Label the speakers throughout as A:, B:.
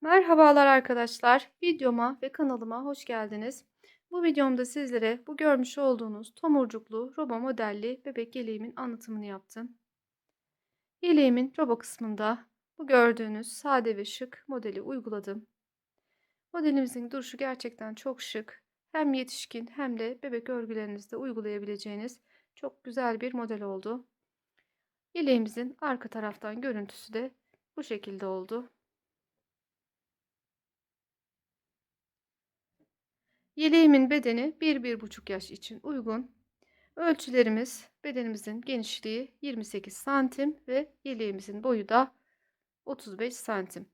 A: Merhabalar arkadaşlar. Videoma ve kanalıma hoş geldiniz. Bu videomda sizlere bu görmüş olduğunuz tomurcuklu roba modelli bebek yeleğimin anlatımını yaptım. Yeleğimin roba kısmında bu gördüğünüz sade ve şık modeli uyguladım. Modelimizin duruşu gerçekten çok şık. Hem yetişkin hem de bebek örgülerinizde uygulayabileceğiniz çok güzel bir model oldu. Yeleğimizin arka taraftan görüntüsü de bu şekilde oldu. Yeleğimin bedeni 1-1,5 yaş için uygun. Ölçülerimiz bedenimizin genişliği 28 santim ve yeleğimizin boyu da 35 santim.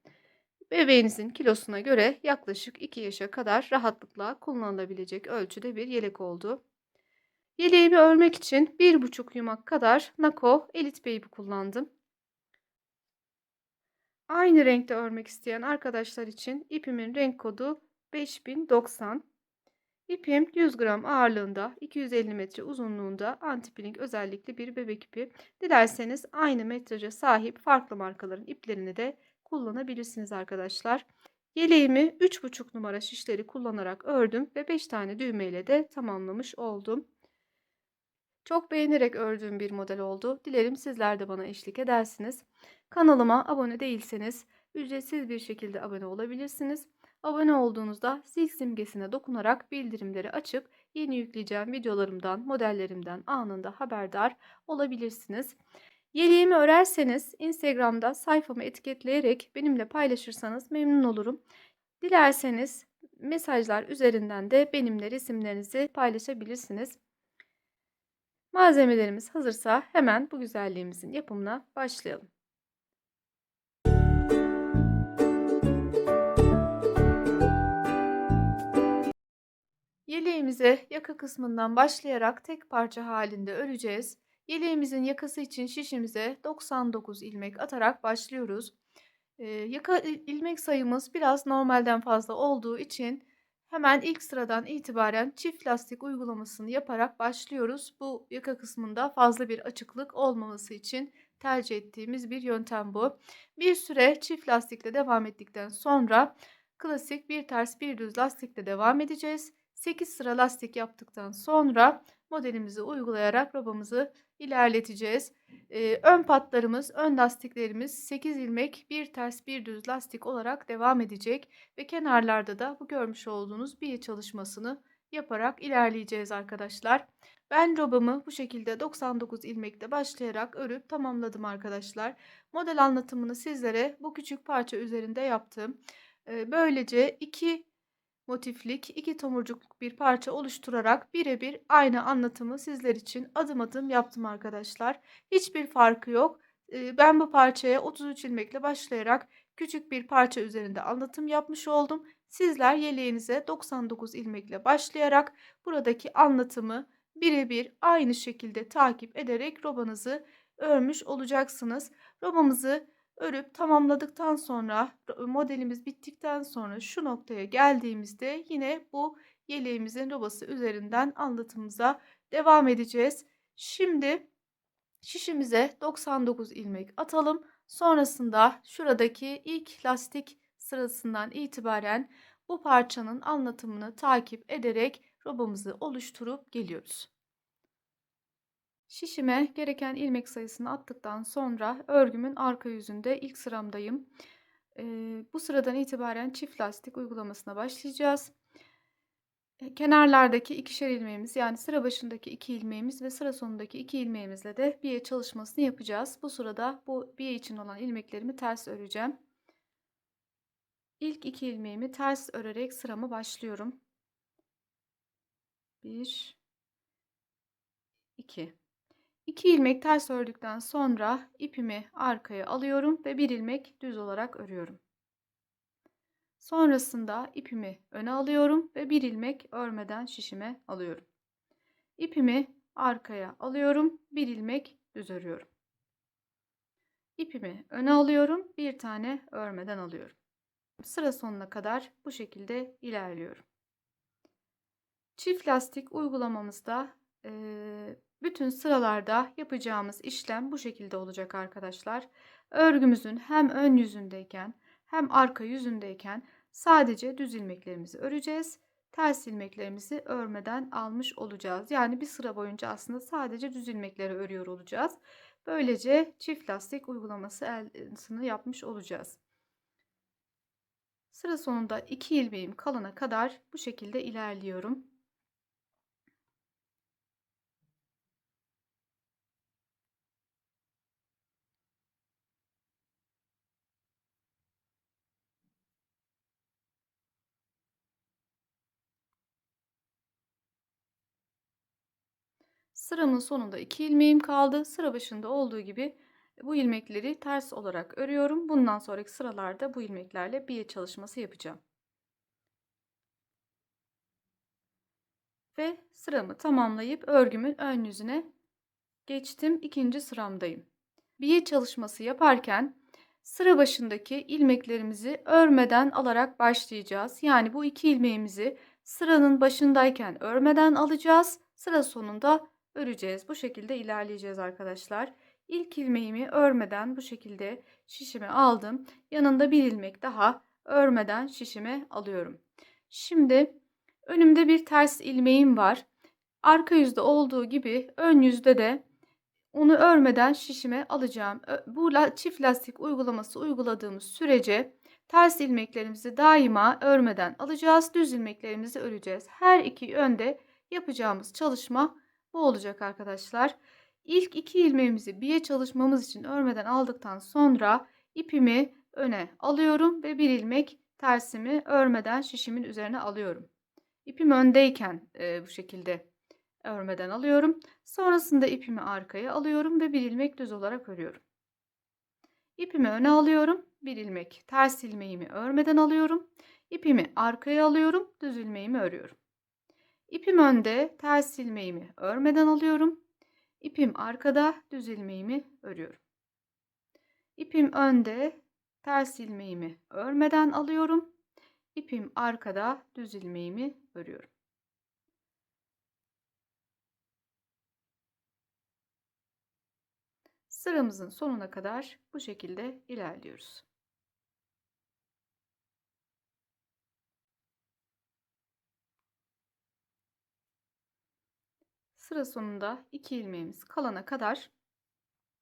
A: Bebeğinizin kilosuna göre yaklaşık 2 yaşa kadar rahatlıkla kullanılabilecek ölçüde bir yelek oldu. Yeleğimi örmek için 1,5 yumak kadar Nako Elite Baby kullandım. Aynı renkte örmek isteyen arkadaşlar için ipimin renk kodu 5090. İpim 100 gram ağırlığında, 250 metre uzunluğunda anti-peeling özellikli bir bebek ipi. Dilerseniz aynı metraja sahip farklı markaların iplerini de kullanabilirsiniz arkadaşlar. Yeleğimi 3,5 numara şişleri kullanarak ördüm ve 5 tane düğmeyle de tamamlamış oldum. Çok beğenerek ördüğüm bir model oldu. Dilerim sizler de bana eşlik edersiniz. Kanalıma abone değilseniz ücretsiz bir şekilde abone olabilirsiniz. Abone olduğunuzda zil simgesine dokunarak bildirimleri açıp yeni yükleyeceğim videolarımdan, modellerimden anında haberdar olabilirsiniz. Yeleğimi örerseniz Instagram'da sayfamı etiketleyerek benimle paylaşırsanız memnun olurum. Dilerseniz mesajlar üzerinden de benimle resimlerinizi paylaşabilirsiniz. Malzemelerimiz hazırsa hemen bu güzelliğimizin yapımına başlayalım. Yeleğimize yaka kısmından başlayarak tek parça halinde öreceğiz. Yeleğimizin yakası için şişimize 99 ilmek atarak başlıyoruz. Yaka ilmek sayımız biraz normalden fazla olduğu için hemen ilk sıradan itibaren çift lastik uygulamasını yaparak başlıyoruz. Bu yaka kısmında fazla bir açıklık olmaması için tercih ettiğimiz bir yöntem bu. Bir süre çift lastikle devam ettikten sonra klasik bir ters bir düz lastikle devam edeceğiz. 8 sıra lastik yaptıktan sonra modelimizi uygulayarak robamızı ilerleteceğiz. Ön patlarımız, ön lastiklerimiz 8 ilmek bir ters bir düz lastik olarak devam edecek ve kenarlarda da bu görmüş olduğunuz biye çalışmasını yaparak ilerleyeceğiz arkadaşlar. Ben robamı bu şekilde 99 ilmekle başlayarak örüp tamamladım arkadaşlar. Model anlatımını sizlere bu küçük parça üzerinde yaptım. Böylece iki motiflik, iki tomurcukluk bir parça oluşturarak birebir aynı anlatımı sizler için adım adım yaptım arkadaşlar. Hiçbir farkı yok. Ben bu parçaya 33 ilmekle başlayarak küçük bir parça üzerinde anlatım yapmış oldum. Sizler yeleğinize 99 ilmekle başlayarak buradaki anlatımı birebir aynı şekilde takip ederek robanızı örmüş olacaksınız. Robamızı örüp tamamladıktan sonra modelimiz bittikten sonra şu noktaya geldiğimizde yine bu yeleğimizin robası üzerinden anlatımımıza devam edeceğiz. Şimdi şişimize 99 ilmek atalım. Sonrasında şuradaki ilk lastik sırasından itibaren bu parçanın anlatımını takip ederek robamızı oluşturup geliyoruz. Şişime gereken ilmek sayısını attıktan sonra örgümün arka yüzünde ilk sıramdayım. Bu sıradan itibaren çift lastik uygulamasına başlayacağız. Kenarlardaki ikişer ilmeğimiz, yani sıra başındaki 2 ilmeğimiz ve sıra sonundaki 2 ilmeğimizle de biye çalışmasını yapacağız. Bu sırada bu biye için olan ilmeklerimi ters öreceğim. İlk 2 ilmeğimi ters örerek sırama başlıyorum. 1 2 2 ilmek ters ördükten sonra ipimi arkaya alıyorum ve 1 ilmek düz olarak örüyorum. Sonrasında ipimi öne alıyorum ve 1 ilmek örmeden şişime alıyorum. İpimi arkaya alıyorum, 1 ilmek düz örüyorum. İpimi öne alıyorum, bir tane örmeden alıyorum. Sıra sonuna kadar bu şekilde ilerliyorum. Çift lastik uygulamamızda bütün sıralarda yapacağımız işlem bu şekilde olacak arkadaşlar. Örgümüzün hem ön yüzündeyken hem arka yüzündeyken sadece düz ilmeklerimizi öreceğiz. Ters ilmeklerimizi örmeden almış olacağız. Yani bir sıra boyunca aslında sadece düz ilmekleri örüyor olacağız. Böylece çift lastik uygulamasını yapmış olacağız. Sıra sonunda 2 ilmeğim kalana kadar bu şekilde ilerliyorum. Sıramın sonunda 2 ilmeğim kaldı. Sıra başında olduğu gibi bu ilmekleri ters olarak örüyorum. Bundan sonraki sıralarda bu ilmeklerle biye çalışması yapacağım. Ve sıramı tamamlayıp örgümün ön yüzüne geçtim. İkinci sıramdayım. Biye çalışması yaparken sıra başındaki ilmeklerimizi örmeden alarak başlayacağız. Yani bu 2 ilmeğimizi sıranın başındayken örmeden alacağız. Sıra sonunda öreceğiz. Bu şekilde ilerleyeceğiz arkadaşlar. İlk ilmeğimi örmeden bu şekilde şişime aldım. Yanında bir ilmek daha örmeden şişime alıyorum. Şimdi önümde bir ters ilmeğim var. Arka yüzde olduğu gibi ön yüzde de onu örmeden şişime alacağım. Bu çift lastik uygulaması uyguladığımız sürece ters ilmeklerimizi daima örmeden alacağız. Düz ilmeklerimizi öreceğiz. Her iki yönde yapacağımız çalışma bu olacak arkadaşlar. İlk 2 ilmeğimizi biye çalışmamız için örmeden aldıktan sonra ipimi öne alıyorum ve bir ilmek tersimi örmeden şişimin üzerine alıyorum. İpim öndeyken bu şekilde örmeden alıyorum. Sonrasında ipimi arkaya alıyorum ve bir ilmek düz olarak örüyorum. İpimi öne alıyorum. Bir ilmek ters ilmeğimi örmeden alıyorum. İpimi arkaya alıyorum. Düz ilmeğimi örüyorum. İpim önde, ters ilmeğimi örmeden alıyorum. İpim arkada, düz ilmeğimi örüyorum. İpim önde, ters ilmeğimi örmeden alıyorum. İpim arkada, düz ilmeğimi örüyorum. Sıramızın sonuna kadar bu şekilde ilerliyoruz. Sıra sonunda 2 ilmeğimiz kalana kadar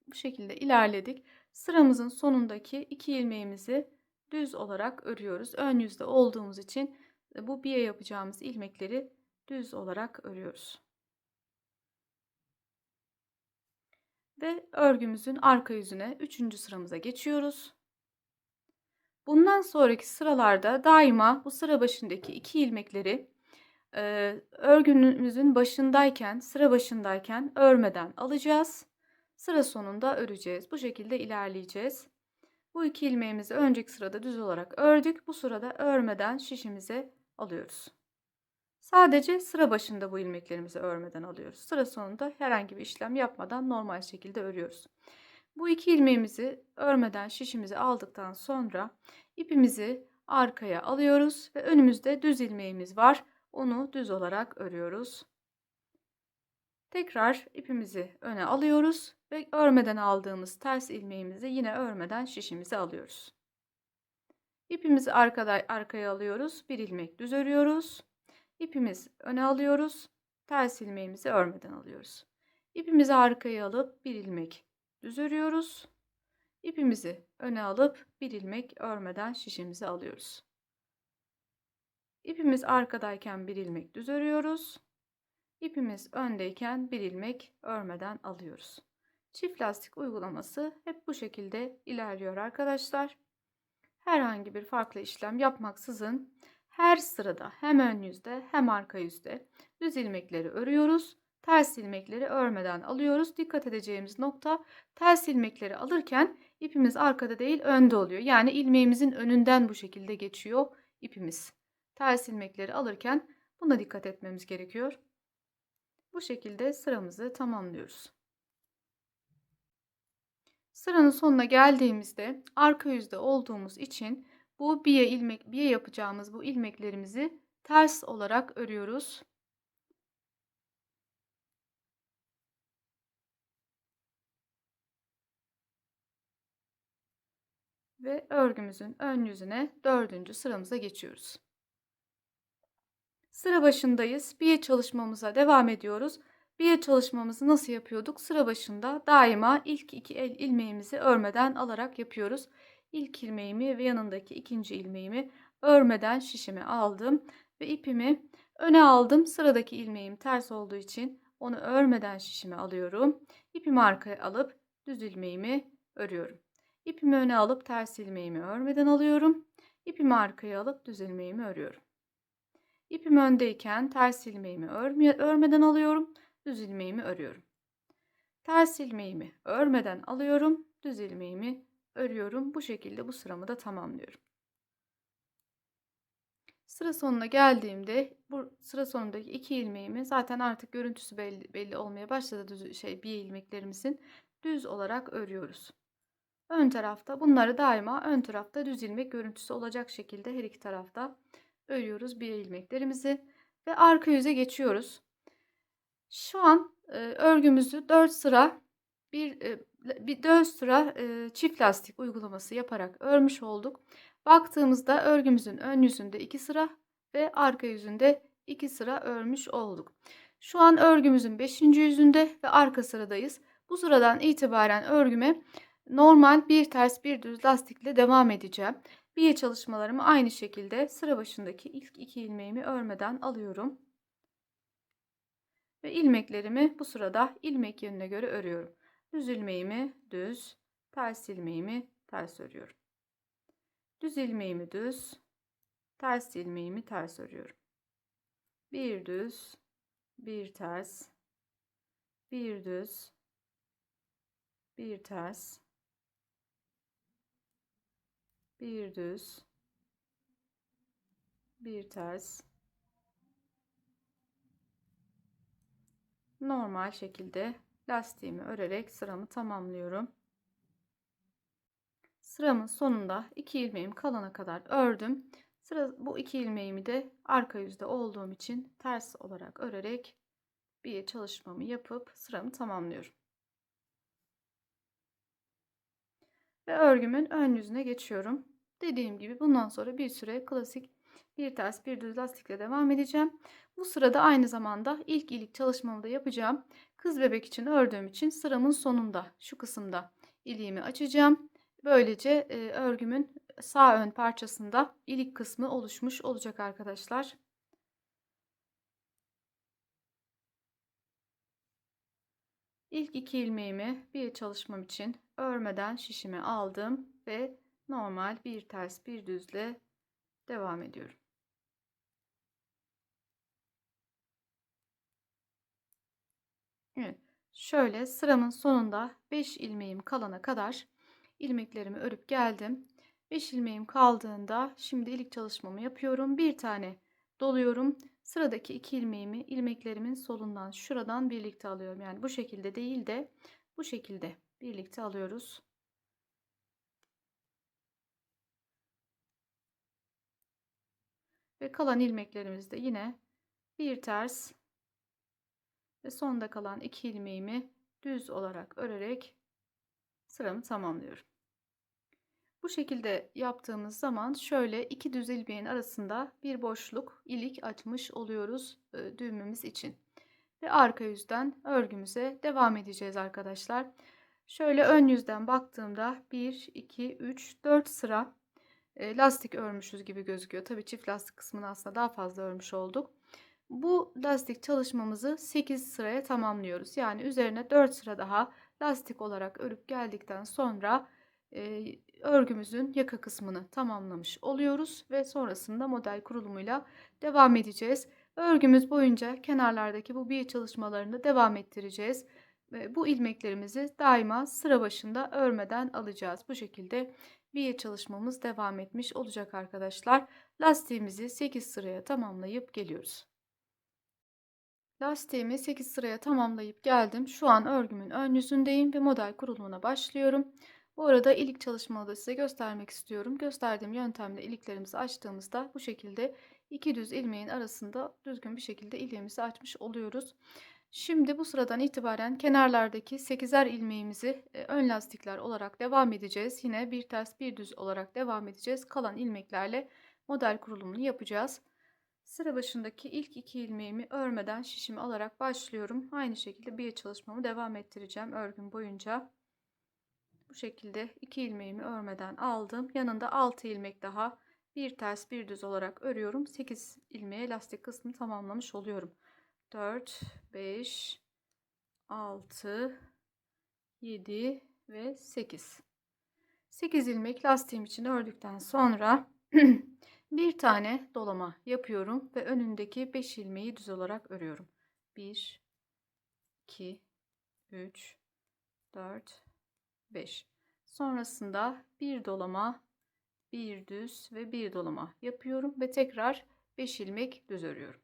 A: bu şekilde ilerledik. Sıramızın sonundaki 2 ilmeğimizi düz olarak örüyoruz. Ön yüzde olduğumuz için bu biye yapacağımız ilmekleri düz olarak örüyoruz. Ve örgümüzün arka yüzüne 3. sıramıza geçiyoruz. Bundan sonraki sıralarda daima bu sıra başındaki 2 ilmekleri örgümüzün başındayken, sıra başındayken örmeden alacağız. Sıra sonunda öreceğiz. Bu şekilde ilerleyeceğiz. Bu 2 ilmeğimizi önceki sırada düz olarak ördük. Bu sırada örmeden şişimize alıyoruz. Sadece sıra başında bu ilmeklerimizi örmeden alıyoruz. Sıra sonunda herhangi bir işlem yapmadan normal şekilde örüyoruz. Bu 2 ilmeğimizi örmeden şişimize aldıktan sonra ipimizi arkaya alıyoruz ve önümüzde düz ilmeğimiz var. Onu düz olarak örüyoruz. Tekrar ipimizi öne alıyoruz ve örmeden aldığımız ters ilmeğimizi yine örmeden şişimize alıyoruz. İpimizi arkaya alıyoruz. Bir ilmek düz örüyoruz. İpimizi öne alıyoruz. Ters ilmeğimizi örmeden alıyoruz. İpimizi arkaya alıp bir ilmek düz örüyoruz. İpimizi öne alıp bir ilmek örmeden şişimizi alıyoruz. İpimiz arkadayken bir ilmek düz örüyoruz. İpimiz öndeyken bir ilmek örmeden alıyoruz. Çift lastik uygulaması hep bu şekilde ilerliyor arkadaşlar. Herhangi bir farklı işlem yapmaksızın her sırada hem ön yüzde hem arka yüzde düz ilmekleri örüyoruz. Ters ilmekleri örmeden alıyoruz. Dikkat edeceğimiz nokta, ters ilmekleri alırken ipimiz arkada değil önde oluyor. Yani ilmeğimizin önünden bu şekilde geçiyor ipimiz. Ters ilmekleri alırken buna dikkat etmemiz gerekiyor. Bu şekilde sıramızı tamamlıyoruz. Sıranın sonuna geldiğimizde arka yüzde olduğumuz için bu biye yapacağımız bu ilmeklerimizi ters olarak örüyoruz. ve örgümüzün ön yüzüne 4. sıramıza geçiyoruz. Sıra başındayız. Biye çalışmamıza devam ediyoruz. Biye çalışmamızı nasıl yapıyorduk? Sıra başında daima ilk 2 el ilmeğimizi örmeden alarak yapıyoruz. İlk ilmeğimi ve yanındaki ikinci ilmeğimi örmeden şişime aldım ve ipimi öne aldım. Sıradaki ilmeğim ters olduğu için onu örmeden şişime alıyorum. İpimi arkaya alıp düz ilmeğimi örüyorum. İpimi öne alıp ters ilmeğimi örmeden alıyorum. İpimi arkaya alıp düz ilmeğimi örüyorum. İpim öndeyken ters ilmeğimi örmeden alıyorum, düz ilmeğimi örüyorum. Ters ilmeğimi örmeden alıyorum, düz ilmeğimi örüyorum. Bu şekilde bu sıramı da tamamlıyorum. Sıra sonuna geldiğimde bu sıra sonundaki 2 ilmeğimi zaten artık görüntüsü belli olmaya başladı bir ilmeklerimizin düz olarak örüyoruz. Ön tarafta bunları daima ön tarafta düz ilmek görüntüsü olacak şekilde her iki tarafta örüyoruz bir ilmeklerimizi ve arka yüze geçiyoruz. Şu an örgümüzü 4 sıra bir 4 sıra çift lastik uygulaması yaparak örmüş olduk. Baktığımızda örgümüzün ön yüzünde 2 sıra ve arka yüzünde 2 sıra örmüş olduk. Şu an örgümüzün 5. yüzünde ve arka sıradayız. Bu sıradan itibaren örgüme normal bir ters bir düz lastikle devam edeceğim. Biye çalışmalarımı aynı şekilde sıra başındaki ilk 2 ilmeğimi örmeden alıyorum. Ve ilmeklerimi bu sırada ilmek yönüne göre örüyorum. Düz ilmeğimi düz, ters ilmeğimi ters örüyorum. Düz ilmeğimi düz, ters ilmeğimi ters örüyorum. Bir düz, bir ters, bir düz, bir ters, bir düz, bir ters. Normal şekilde lastiğimi örerek sıramı tamamlıyorum. Sıramın sonunda 2 ilmeğim kalana kadar ördüm. Bu 2 ilmeğimi de arka yüzde olduğum için ters olarak örerek bir çalışmamı yapıp sıramı tamamlıyorum. Ve örgümün ön yüzüne geçiyorum. Dediğim gibi bundan sonra bir süre klasik bir ters bir düz lastikle devam edeceğim. Bu sırada aynı zamanda ilk ilik çalışmamı da yapacağım. Kız bebek için ördüğüm için sıramın sonunda şu kısımda iliğimi açacağım. Böylece örgümün sağ ön parçasında ilik kısmı oluşmuş olacak arkadaşlar. İlk 2 ilmeğimi bir çalışmam için örmeden şişime aldım ve normal bir ters bir düzle devam ediyorum. Evet. Şöyle sıramın sonunda 5 ilmeğim kalana kadar ilmeklerimi örüp geldim. 5 ilmeğim kaldığında şimdi ilik çalışmamı yapıyorum. Bir tane doluyorum. Sıradaki 2 ilmeğimi ilmeklerimin solundan şuradan birlikte alıyorum. Yani bu şekilde değil de bu şekilde birlikte alıyoruz. Ve kalan ilmeklerimizde yine bir ters ve sonda kalan 2 ilmeğimi düz olarak örerek sıramı tamamlıyorum. Bu şekilde yaptığımız zaman şöyle 2 düz ilmeğin arasında bir boşluk ilik açmış oluyoruz düğümümüz için. Ve arka yüzden örgümüze devam edeceğiz arkadaşlar. Şöyle ön yüzden baktığımda 1, 2, 3, 4 sıra lastik örmüşüz gibi gözüküyor. Tabii çift lastik kısmını aslında daha fazla örmüş olduk. Bu lastik çalışmamızı 8 sıraya tamamlıyoruz. Yani üzerine 4 sıra daha lastik olarak örüp geldikten sonra örgümüzün yaka kısmını tamamlamış oluyoruz ve sonrasında model kurulumuyla devam edeceğiz. Örgümüz boyunca kenarlardaki bu biye çalışmalarını devam ettireceğiz. Ve bu ilmeklerimizi daima sıra başında örmeden alacağız. Bu şekilde biye çalışmamız devam etmiş olacak arkadaşlar. Lastiğimizi 8 sıraya tamamlayıp geliyoruz. Lastiğimi 8 sıraya tamamlayıp geldim. Şu an örgümün ön yüzündeyim ve model kurulumuna başlıyorum. Bu arada ilik çalışmaları da size göstermek istiyorum. Gösterdiğim yöntemle iliklerimizi açtığımızda bu şekilde 2 düz ilmeğin arasında düzgün bir şekilde iliğimizi açmış oluyoruz. Şimdi bu sıradan itibaren kenarlardaki 8'er ilmeğimizi ön lastikler olarak devam edeceğiz. Yine bir ters bir düz olarak devam edeceğiz. Kalan ilmeklerle model kurulumunu yapacağız. Sıra başındaki ilk 2 ilmeğimi örmeden şişimi alarak başlıyorum. Aynı şekilde bir çalışmamı devam ettireceğim örgüm boyunca. Bu şekilde 2 ilmeğimi örmeden aldım. Yanında 6 ilmek daha bir ters bir düz olarak örüyorum. 8 ilmeğe lastik kısmını tamamlamış oluyorum. 4, 5, 6, 7 ve 8. 8 ilmek lastiğim için ördükten sonra bir tane dolama yapıyorum ve önündeki 5 ilmeği düz olarak örüyorum. 1, 2, 3, 4, 5. Sonrasında bir dolama, bir düz ve bir dolama yapıyorum ve tekrar 5 ilmek düz örüyorum.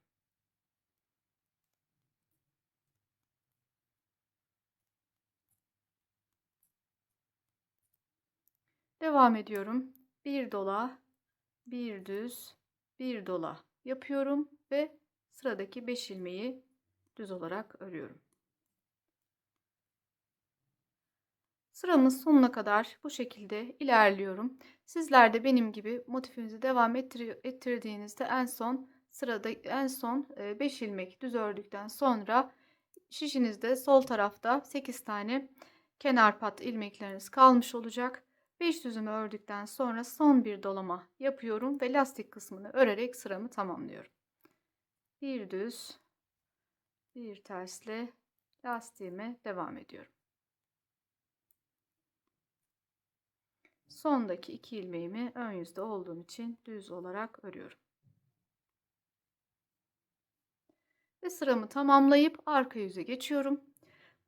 A: Devam ediyorum. Bir dola, bir düz, bir dola yapıyorum ve sıradaki 5 ilmeği düz olarak örüyorum. Sıramın sonuna kadar bu şekilde ilerliyorum. Sizler de benim gibi motifinizi devam ettirdiğinizde en son 5 ilmek düz ördükten sonra şişinizde sol tarafta 8 tane kenar pat ilmekleriniz kalmış olacak. 5 düzümü ördükten sonra son bir dolama yapıyorum ve lastik kısmını örerek sıramı tamamlıyorum. Bir düz, bir tersle lastiğime devam ediyorum. Sondaki 2 ilmeğimi ön yüzde olduğum için düz olarak örüyorum. Ve sıramı tamamlayıp arka yüze geçiyorum.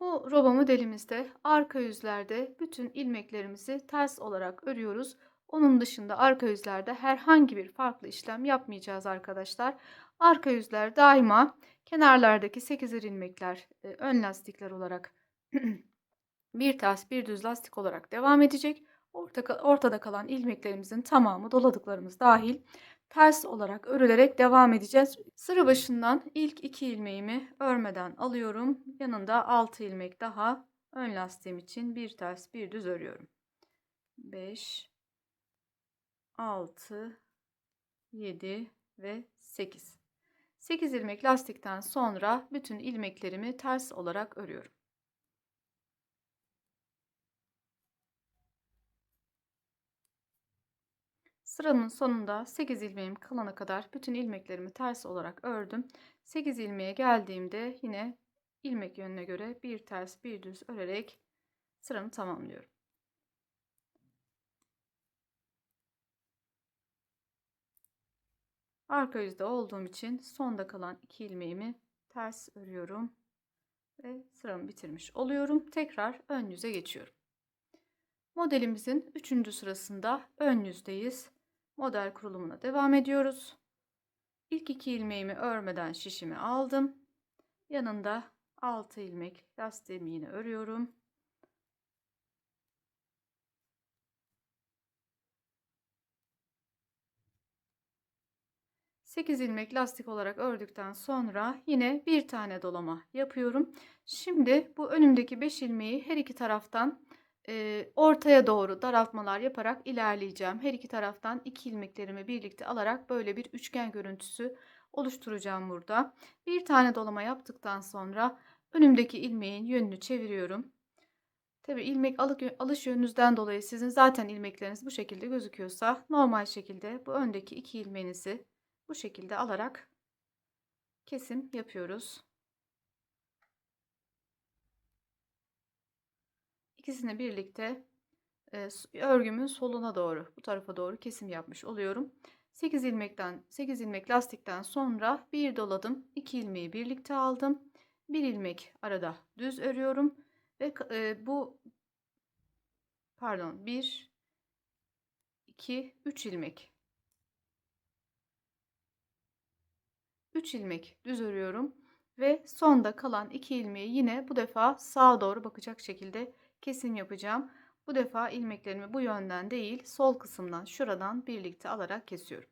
A: Bu roba modelimizde arka yüzlerde bütün ilmeklerimizi ters olarak örüyoruz. Onun dışında arka yüzlerde herhangi bir farklı işlem yapmayacağız arkadaşlar. Arka yüzler daima kenarlardaki 8'er ilmekler ön lastikler olarak bir ters bir düz lastik olarak devam edecek. Ortada kalan ilmeklerimizin tamamı doladıklarımız dahil ters olarak örülerek devam edeceğiz. Sıra başından ilk 2 ilmeğimi örmeden alıyorum. Yanında 6 ilmek daha ön lastiğim için bir ters bir düz örüyorum. 5, 6, 7 ve 8. 8 ilmek lastikten sonra bütün ilmeklerimi ters olarak örüyorum. Sıranın sonunda 8 ilmeğim kalana kadar bütün ilmeklerimi ters olarak ördüm. 8 ilmeğe geldiğimde yine ilmek yönüne göre bir ters bir düz örerek sıramı tamamlıyorum. Arka yüzde olduğum için sonda kalan 2 ilmeğimi ters örüyorum ve sıramı bitirmiş oluyorum. Tekrar ön yüze geçiyorum. Modelimizin 3. sırasında ön yüzdeyiz. Model kurulumuna devam ediyoruz. İlk 2 ilmeğimi örmeden şişimi aldım. Yanında 6 ilmek lastiğimi yine örüyorum. Sekiz ilmek lastik olarak ördükten sonra yine bir tane dolama yapıyorum. Şimdi bu önümdeki 5 ilmeği her iki taraftan ortaya doğru daraltmalar yaparak ilerleyeceğim. Her iki taraftan 2 ilmeklerimi birlikte alarak böyle bir üçgen görüntüsü oluşturacağım burada. Bir tane dolama yaptıktan sonra önümdeki ilmeğin yönünü çeviriyorum. Tabii ilmek alış yönünüzden dolayı sizin zaten ilmekleriniz bu şekilde gözüküyorsa normal şekilde bu öndeki 2 ilmeğinizi bu şekilde alarak kesim yapıyoruz. İkisini birlikte örgümün soluna doğru, bu tarafa doğru kesim yapmış oluyorum. 8 ilmek lastikten sonra bir doladım. 2 ilmeği birlikte aldım. Bir ilmek arada düz örüyorum ve pardon 1 2 3 ilmek 3 ilmek düz örüyorum ve sonda kalan 2 ilmeği yine bu defa sağa doğru bakacak şekilde kesim yapacağım. Bu defa ilmeklerimi bu yönden değil sol kısımdan şuradan birlikte alarak kesiyorum.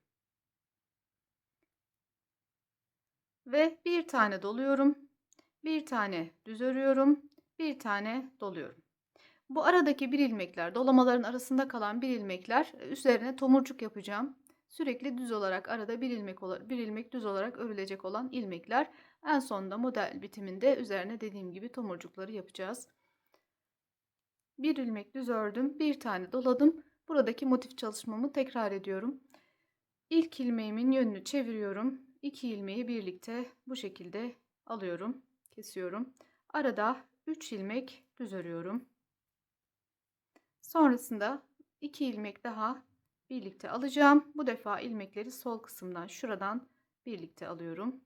A: Ve bir tane doluyorum. Bir tane düz örüyorum, bir tane doluyorum. Bu aradaki bir ilmekler, dolamaların arasında kalan bir ilmekler üzerine tomurcuk yapacağım. Sürekli düz olarak arada bir ilmek düz olarak örülecek olan ilmekler. En sonunda model bitiminde üzerine dediğim gibi tomurcukları yapacağız. Bir ilmek düz ördüm, bir tane doladım. Buradaki motif çalışmamı tekrar ediyorum. İlk ilmeğimin yönünü çeviriyorum. İki ilmeği birlikte bu şekilde alıyorum, kesiyorum. Arada 3 ilmek düz örüyorum. Sonrasında 2 ilmek daha birlikte alacağım. Bu defa ilmekleri sol kısımdan şuradan birlikte alıyorum.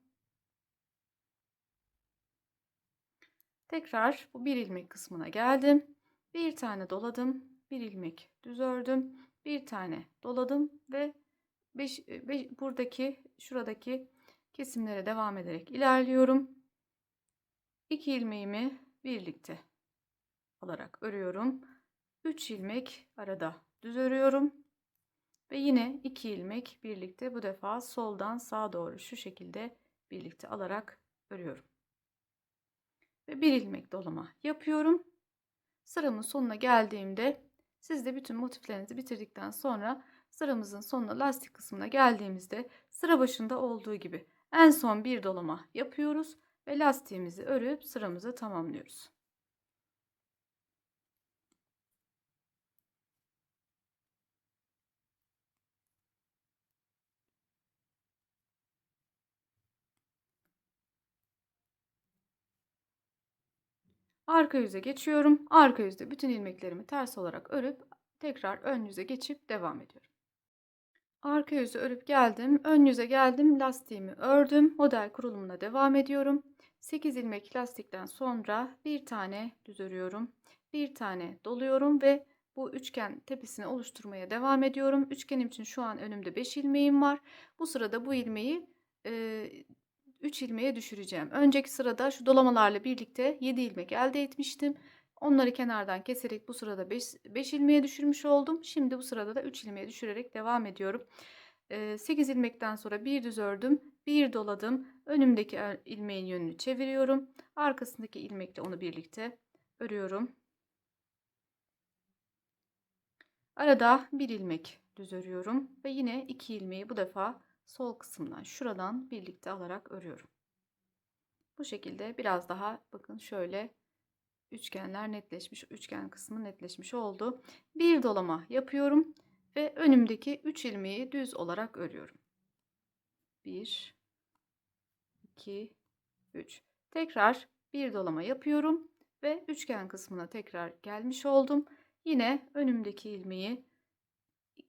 A: Tekrar bu bir ilmek kısmına geldim. Bir tane doladım. Bir ilmek düz ördüm. Bir tane doladım ve buradaki şuradaki kesimlere devam ederek ilerliyorum. 2 ilmeğimi birlikte alarak örüyorum. 3 ilmek arada düz örüyorum. Ve yine 2 ilmek birlikte bu defa soldan sağa doğru şu şekilde birlikte alarak örüyorum. Ve bir ilmek dolama yapıyorum. Sıramın sonuna geldiğimde siz de bütün motiflerinizi bitirdikten sonra sıramızın sonuna lastik kısmına geldiğimizde sıra başında olduğu gibi en son bir dolama yapıyoruz ve lastiğimizi örüp sıramızı tamamlıyoruz. Arka yüze geçiyorum. Arka yüzde bütün ilmeklerimi ters olarak örüp tekrar ön yüze geçip devam ediyorum. Arka yüzü örüp geldim. Ön yüze geldim. Lastiğimi ördüm. Model kurulumuna devam ediyorum. 8 ilmek lastikten sonra bir tane düz örüyorum. Bir tane doluyorum ve bu üçgen tepesini oluşturmaya devam ediyorum. Üçgenim için şu an önümde 5 ilmeğim var. Bu sırada bu ilmeği 3 ilmeğe düşüreceğim. Önceki sırada şu dolamalarla birlikte 7 ilmek elde etmiştim. Onları kenardan keserek bu sırada 5 ilmeğe düşürmüş oldum. Şimdi bu sırada da 3 ilmeğe düşürerek devam ediyorum. 8 ilmekten sonra bir düz ördüm. Bir doladım. Önümdeki ilmeğin yönünü çeviriyorum. Arkasındaki ilmekle onu birlikte örüyorum. Arada bir ilmek düz örüyorum ve yine 2 ilmeği bu defa sol kısımdan şuradan birlikte alarak örüyorum. Bu şekilde biraz daha bakın şöyle üçgenler netleşmiş, üçgen kısmı netleşmiş oldu. Bir dolama yapıyorum ve önümdeki 3 ilmeği düz olarak örüyorum. 1 2 3. Tekrar bir dolama yapıyorum ve üçgen kısmına tekrar gelmiş oldum. Yine önümdeki ilmeği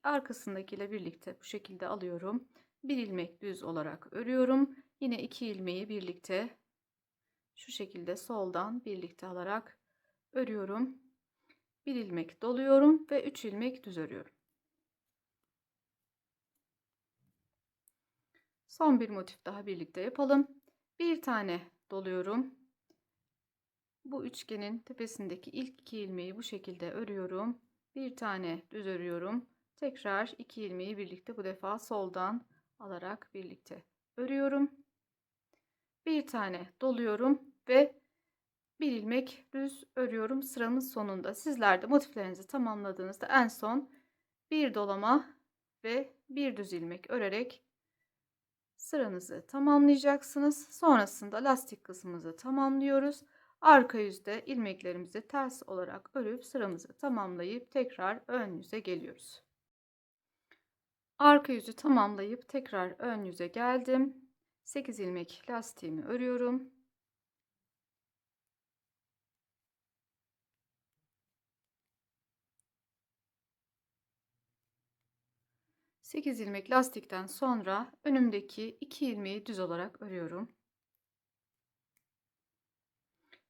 A: arkasındakiyle birlikte bu şekilde alıyorum. Bir ilmek düz olarak örüyorum. Yine 2 ilmeği birlikte şu şekilde soldan birlikte alarak örüyorum. Bir ilmek doluyorum ve 3 ilmek düz örüyorum. Son bir motif daha birlikte yapalım. Bir tane doluyorum. Bu üçgenin tepesindeki ilk 2 ilmeği bu şekilde örüyorum. Bir tane düz örüyorum. Tekrar 2 ilmeği birlikte bu defa soldan alarak birlikte örüyorum. Bir tane doluyorum ve bir ilmek düz örüyorum sıramın sonunda. Sizler de motiflerinizi tamamladığınızda en son bir dolama ve bir düz ilmek örerek sıranızı tamamlayacaksınız. Sonrasında lastik kısmımızı tamamlıyoruz. Arka yüzde ilmeklerimizi ters olarak örüp sıramızı tamamlayıp tekrar ön yüze geliyoruz. Arka yüzü tamamlayıp tekrar ön yüze geldim. 8 ilmek lastiğimi örüyorum. 8 ilmek lastikten sonra önümdeki 2 ilmeği düz olarak örüyorum.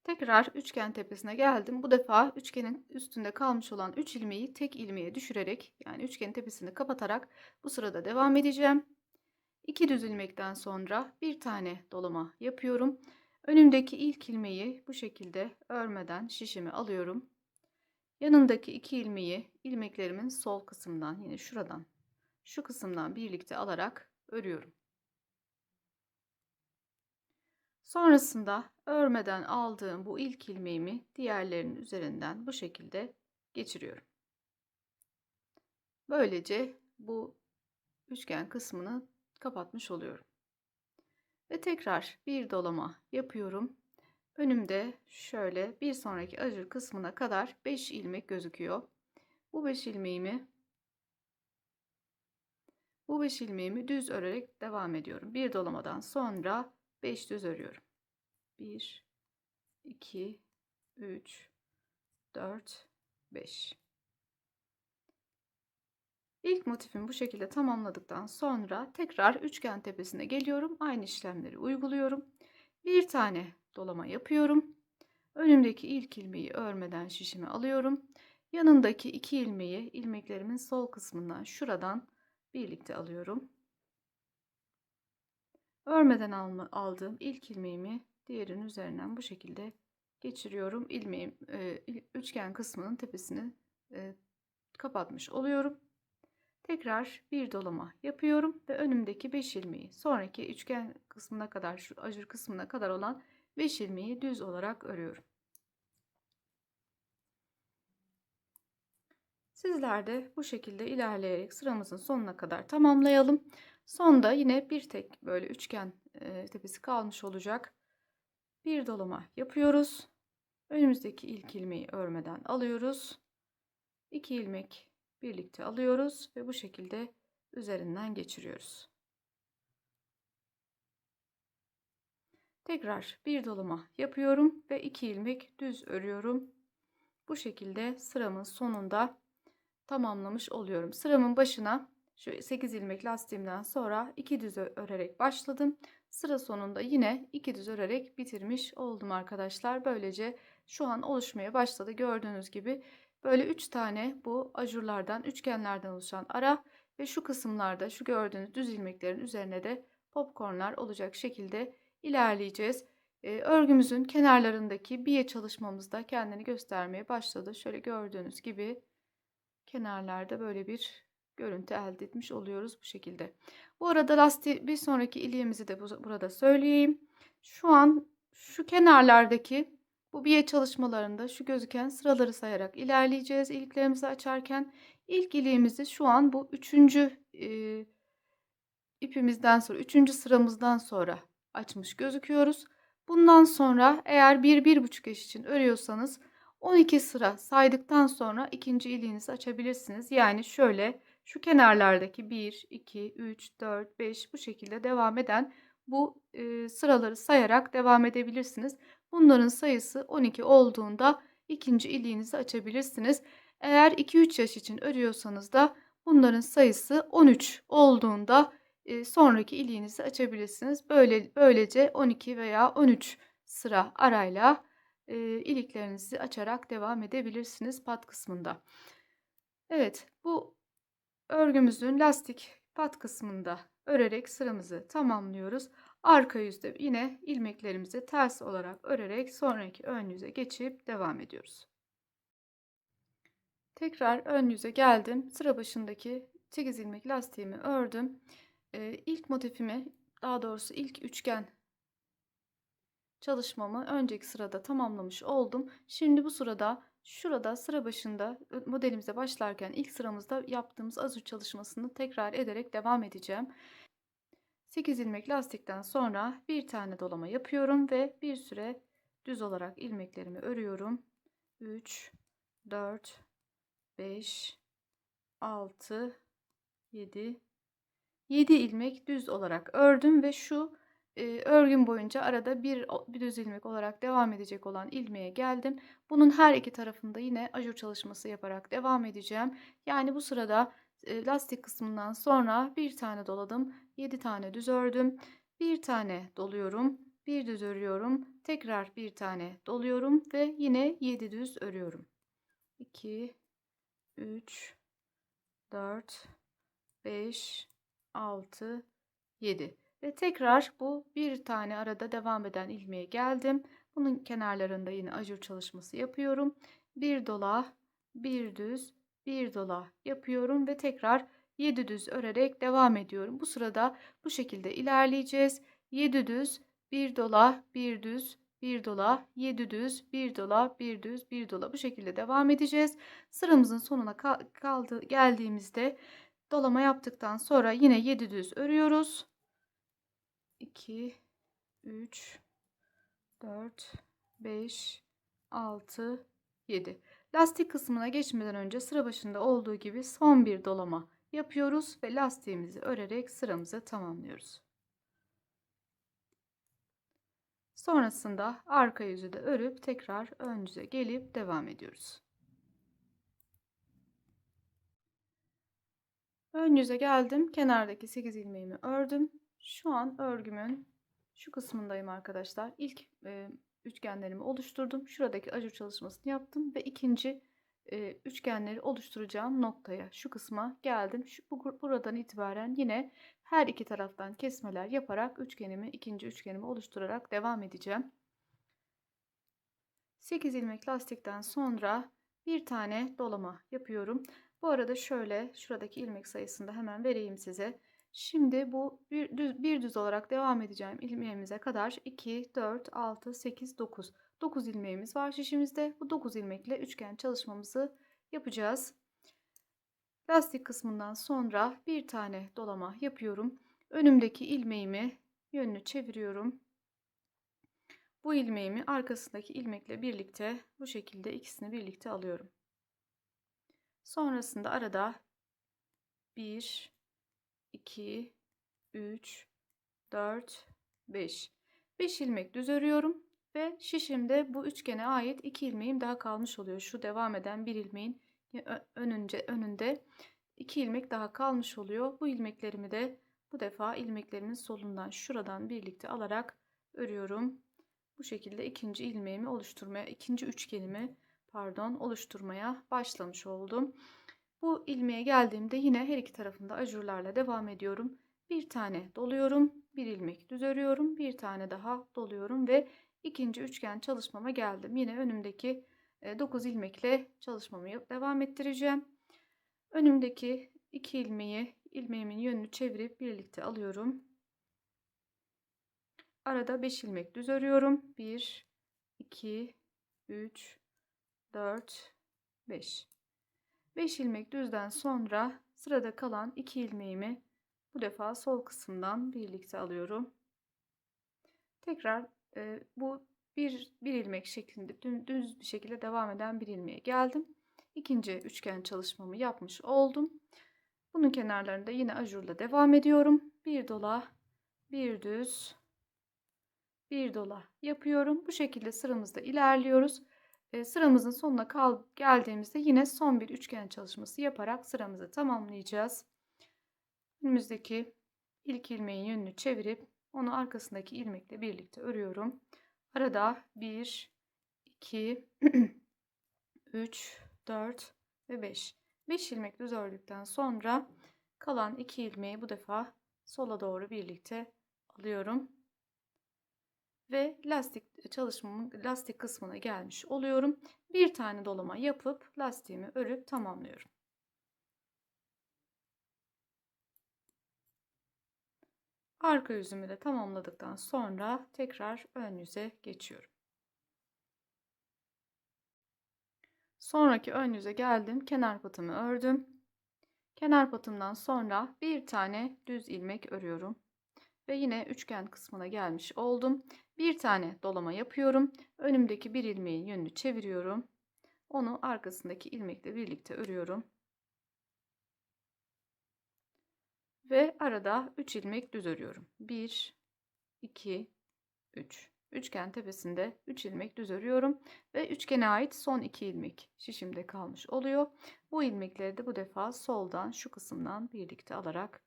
A: Tekrar üçgen tepesine geldim. Bu defa üçgenin üstünde kalmış olan 3 ilmeği tek ilmeğe düşürerek yani üçgenin tepesini kapatarak bu sırada devam edeceğim. 2 düz ilmekten sonra bir tane dolama yapıyorum. Önümdeki ilk ilmeği bu şekilde örmeden şişimi alıyorum. Yanındaki 2 ilmeği ilmeklerimin sol kısımdan yine şuradan şu kısımdan birlikte alarak örüyorum. Sonrasında örmeden aldığım bu ilk ilmeğimi diğerlerinin üzerinden bu şekilde geçiriyorum. Böylece bu üçgen kısmını kapatmış oluyorum. Ve tekrar bir dolama yapıyorum. Önümde şöyle bir sonraki ajur kısmına kadar 5 ilmek gözüküyor. Bu 5 ilmeğimi düz örerek devam ediyorum. Bir dolamadan sonra 5 düz örüyorum. 1 2 3 4 5. İlk motifimi bu şekilde tamamladıktan sonra tekrar üçgen tepesine geliyorum. Aynı işlemleri uyguluyorum. Bir tane dolama yapıyorum. Önümdeki ilk ilmeği örmeden şişime alıyorum. Yanındaki iki ilmeği ilmeklerimin sol kısmından şuradan birlikte alıyorum. Örmeden aldığım ilk ilmeğimi diğerinin üzerinden bu şekilde geçiriyorum. Üçgen kısmının tepesini kapatmış oluyorum. Tekrar bir dolama yapıyorum ve önümdeki 5 ilmeği sonraki üçgen kısmına kadar, şu ajur kısmına kadar olan 5 ilmeği düz olarak örüyorum. Sizler de bu şekilde ilerleyerek sıramızın sonuna kadar tamamlayalım. Sonda yine bir tek böyle üçgen tepesi kalmış olacak. Bir dolama yapıyoruz. Önümüzdeki ilk ilmeği örmeden alıyoruz. 2 ilmek birlikte alıyoruz ve bu şekilde üzerinden geçiriyoruz. Tekrar bir dolama yapıyorum ve 2 ilmek düz örüyorum. Bu şekilde sıramın sonunda tamamlamış oluyorum. Sıramın başına şu 8 ilmek lastiğimden sonra 2 düz örerek başladım. Sıra sonunda yine 2 düz örerek bitirmiş oldum arkadaşlar. Böylece şu an oluşmaya başladı. Gördüğünüz gibi böyle 3 tane bu ajurlardan, üçgenlerden oluşan ara ve şu kısımlarda şu gördüğünüz düz ilmeklerin üzerine de popcornlar olacak şekilde ilerleyeceğiz. Örgümüzün kenarlarındaki biye çalışmamız da kendini göstermeye başladı. Şöyle gördüğünüz gibi kenarlarda böyle bir görüntü elde etmiş oluyoruz bu şekilde. Bu arada bir sonraki iliğimizi de burada söyleyeyim. Şu an şu kenarlardaki bu biye çalışmalarında şu gözüken sıraları sayarak ilerleyeceğiz. İliklerimizi açarken ilk iliğimizi şu an bu üçüncü ipimizden sonra, üçüncü sıramızdan sonra açmış gözüküyoruz. Bundan sonra eğer 1-1,5 yaş için örüyorsanız 12 sıra saydıktan sonra ikinci iliğinizi açabilirsiniz. Yani şöyle şu kenarlardaki 1, 2, 3, 4, 5 bu şekilde devam eden bu sıraları sayarak devam edebilirsiniz. Bunların sayısı 12 olduğunda ikinci iliğinizi açabilirsiniz. Eğer 2-3 yaş için örüyorsanız da bunların sayısı 13 olduğunda sonraki iliğinizi açabilirsiniz. Böylece 12 veya 13 sıra arayla iliklerinizi açarak devam edebilirsiniz pat kısmında. Evet, bu örgümüzün lastik pat kısmında örerek sıramızı tamamlıyoruz. Arka yüzde yine ilmeklerimizi ters olarak örerek sonraki ön yüze geçip devam ediyoruz. Tekrar ön yüze geldim. Sıra başındaki 8 ilmek lastiğimi ördüm. İlk motifimi, daha doğrusu ilk üçgen çalışmamı önceki sırada tamamlamış oldum. Şimdi bu sırada şurada sıra başında modelimize başlarken ilk sıramızda yaptığımız azur çalışmasını tekrar ederek devam edeceğim. 8 ilmek lastikten sonra bir tane dolama yapıyorum ve bir süre düz olarak ilmeklerimi örüyorum. 3 4 5 6 7 ilmek düz olarak ördüm ve şu örgüm boyunca arada bir düz ilmek olarak devam edecek olan ilmeğe geldim. Bunun her iki tarafında yine ajur çalışması yaparak devam edeceğim. Yani bu sırada lastik kısmından sonra bir tane doladım, 7 tane düz ördüm, bir tane doluyorum, bir düz örüyorum, tekrar bir tane doluyorum ve yine 7 düz örüyorum. 2 3 4 5 6 7 ve tekrar bu bir tane arada devam eden ilmeğe geldim. Bunun kenarlarında yine ajur çalışması yapıyorum. Bir dola, bir düz, bir dola yapıyorum ve tekrar 7 düz örerek devam ediyorum. Bu sırada bu şekilde ilerleyeceğiz. 7 düz, bir dola, bir düz, bir dola, 7 düz, bir dola, bir düz, bir dola. Bu şekilde devam edeceğiz. Sıramızın sonuna geldiğimizde dolama yaptıktan sonra yine 7 düz örüyoruz. 2, 3, 4, 5, 6, 7. Lastik kısmına geçmeden önce sıra başında olduğu gibi son bir dolama yapıyoruz ve lastiğimizi örerek sıramızı tamamlıyoruz. Sonrasında arka yüzü de örüp tekrar ön yüze gelip devam ediyoruz. Ön yüze geldim. Kenardaki 8 ilmeğimi ördüm. Şu an örgümün şu kısmındayım arkadaşlar. İlk üçgenlerimi oluşturdum. Şuradaki ajur çalışmasını yaptım ve ikinci üçgenleri oluşturacağım noktaya, şu kısma geldim. Buradan itibaren yine her iki taraftan kesmeler yaparak ikinci üçgenimi oluşturarak devam edeceğim. 8 ilmek lastikten sonra bir tane dolama yapıyorum. Bu arada şöyle şuradaki ilmek sayısını da hemen vereyim size. Şimdi bu bir düz olarak devam edeceğim ilmeğimize kadar 2, 4, 6, 8, 9. 9 ilmeğimiz var şişimizde. Bu 9 ilmekle üçgen çalışmamızı yapacağız. Lastik kısmından sonra bir tane dolama yapıyorum. Önümdeki ilmeğimi yönünü çeviriyorum. Bu ilmeğimi arkasındaki ilmekle birlikte bu şekilde ikisini birlikte alıyorum. Sonrasında arada 1, 2, 3, 4, 5. 5 ilmek düz örüyorum ve şişimde bu üçgene ait 2 ilmeğim daha kalmış oluyor. Şu devam eden bir ilmeğin önünde 2 ilmek daha kalmış oluyor. Bu ilmeklerimi de bu defa ilmeklerimin solundan şuradan birlikte alarak örüyorum. Bu şekilde ikinci üçgenimi oluşturmaya başlamış oldum. Bu ilmeğe geldiğimde yine her iki tarafında ajurlarla devam ediyorum. Bir tane doluyorum, bir ilmek düz örüyorum, bir tane daha doluyorum ve ikinci üçgen çalışmama geldim. Yine önümdeki 9 ilmekle çalışmamı devam ettireceğim. Önümdeki 2 ilmeğimin yönünü çevirip birlikte alıyorum. Arada 5 ilmek düz örüyorum. 1, 2, 3, 4, 5. 5 ilmek düzden sonra sırada kalan 2 ilmeğimi bu defa sol kısımdan birlikte alıyorum. Tekrar bu bir ilmek şeklinde düz bir şekilde devam eden bir ilmeğe geldim. İkinci üçgen çalışmamı yapmış oldum. Bunun kenarlarında yine ajurla devam ediyorum. Bir dola, bir düz, bir dola yapıyorum. Bu şekilde sıramızda ilerliyoruz. Sıramızın sonuna geldiğimizde yine son bir üçgen çalışması yaparak sıramızı tamamlayacağız. Önümüzdeki ilk ilmeğin yönünü çevirip onu arkasındaki ilmekle birlikte örüyorum. Arada 1, 2, 3, 4 ve 5. 5 ilmek düz ördükten sonra kalan 2 ilmeği bu defa sola doğru birlikte alıyorum. Ve lastik kısmına gelmiş oluyorum. Bir tane dolama yapıp lastiğimi örüp tamamlıyorum. Arka yüzümü de tamamladıktan sonra tekrar ön yüze geçiyorum. Sonraki ön yüze geldim. Kenar patımı ördüm. Kenar patımdan sonra bir tane düz ilmek örüyorum. Ve yine üçgen kısmına gelmiş oldum. Bir tane dolama yapıyorum. Önümdeki bir ilmeğin yönünü çeviriyorum. Onu arkasındaki ilmekle birlikte örüyorum. Ve arada 3 ilmek düz örüyorum. 1, 2, 3. Üçgen tepesinde 3 ilmek düz örüyorum. Ve üçgene ait son 2 ilmek şişimde kalmış oluyor. Bu ilmekleri de bu defa soldan şu kısımdan birlikte alarak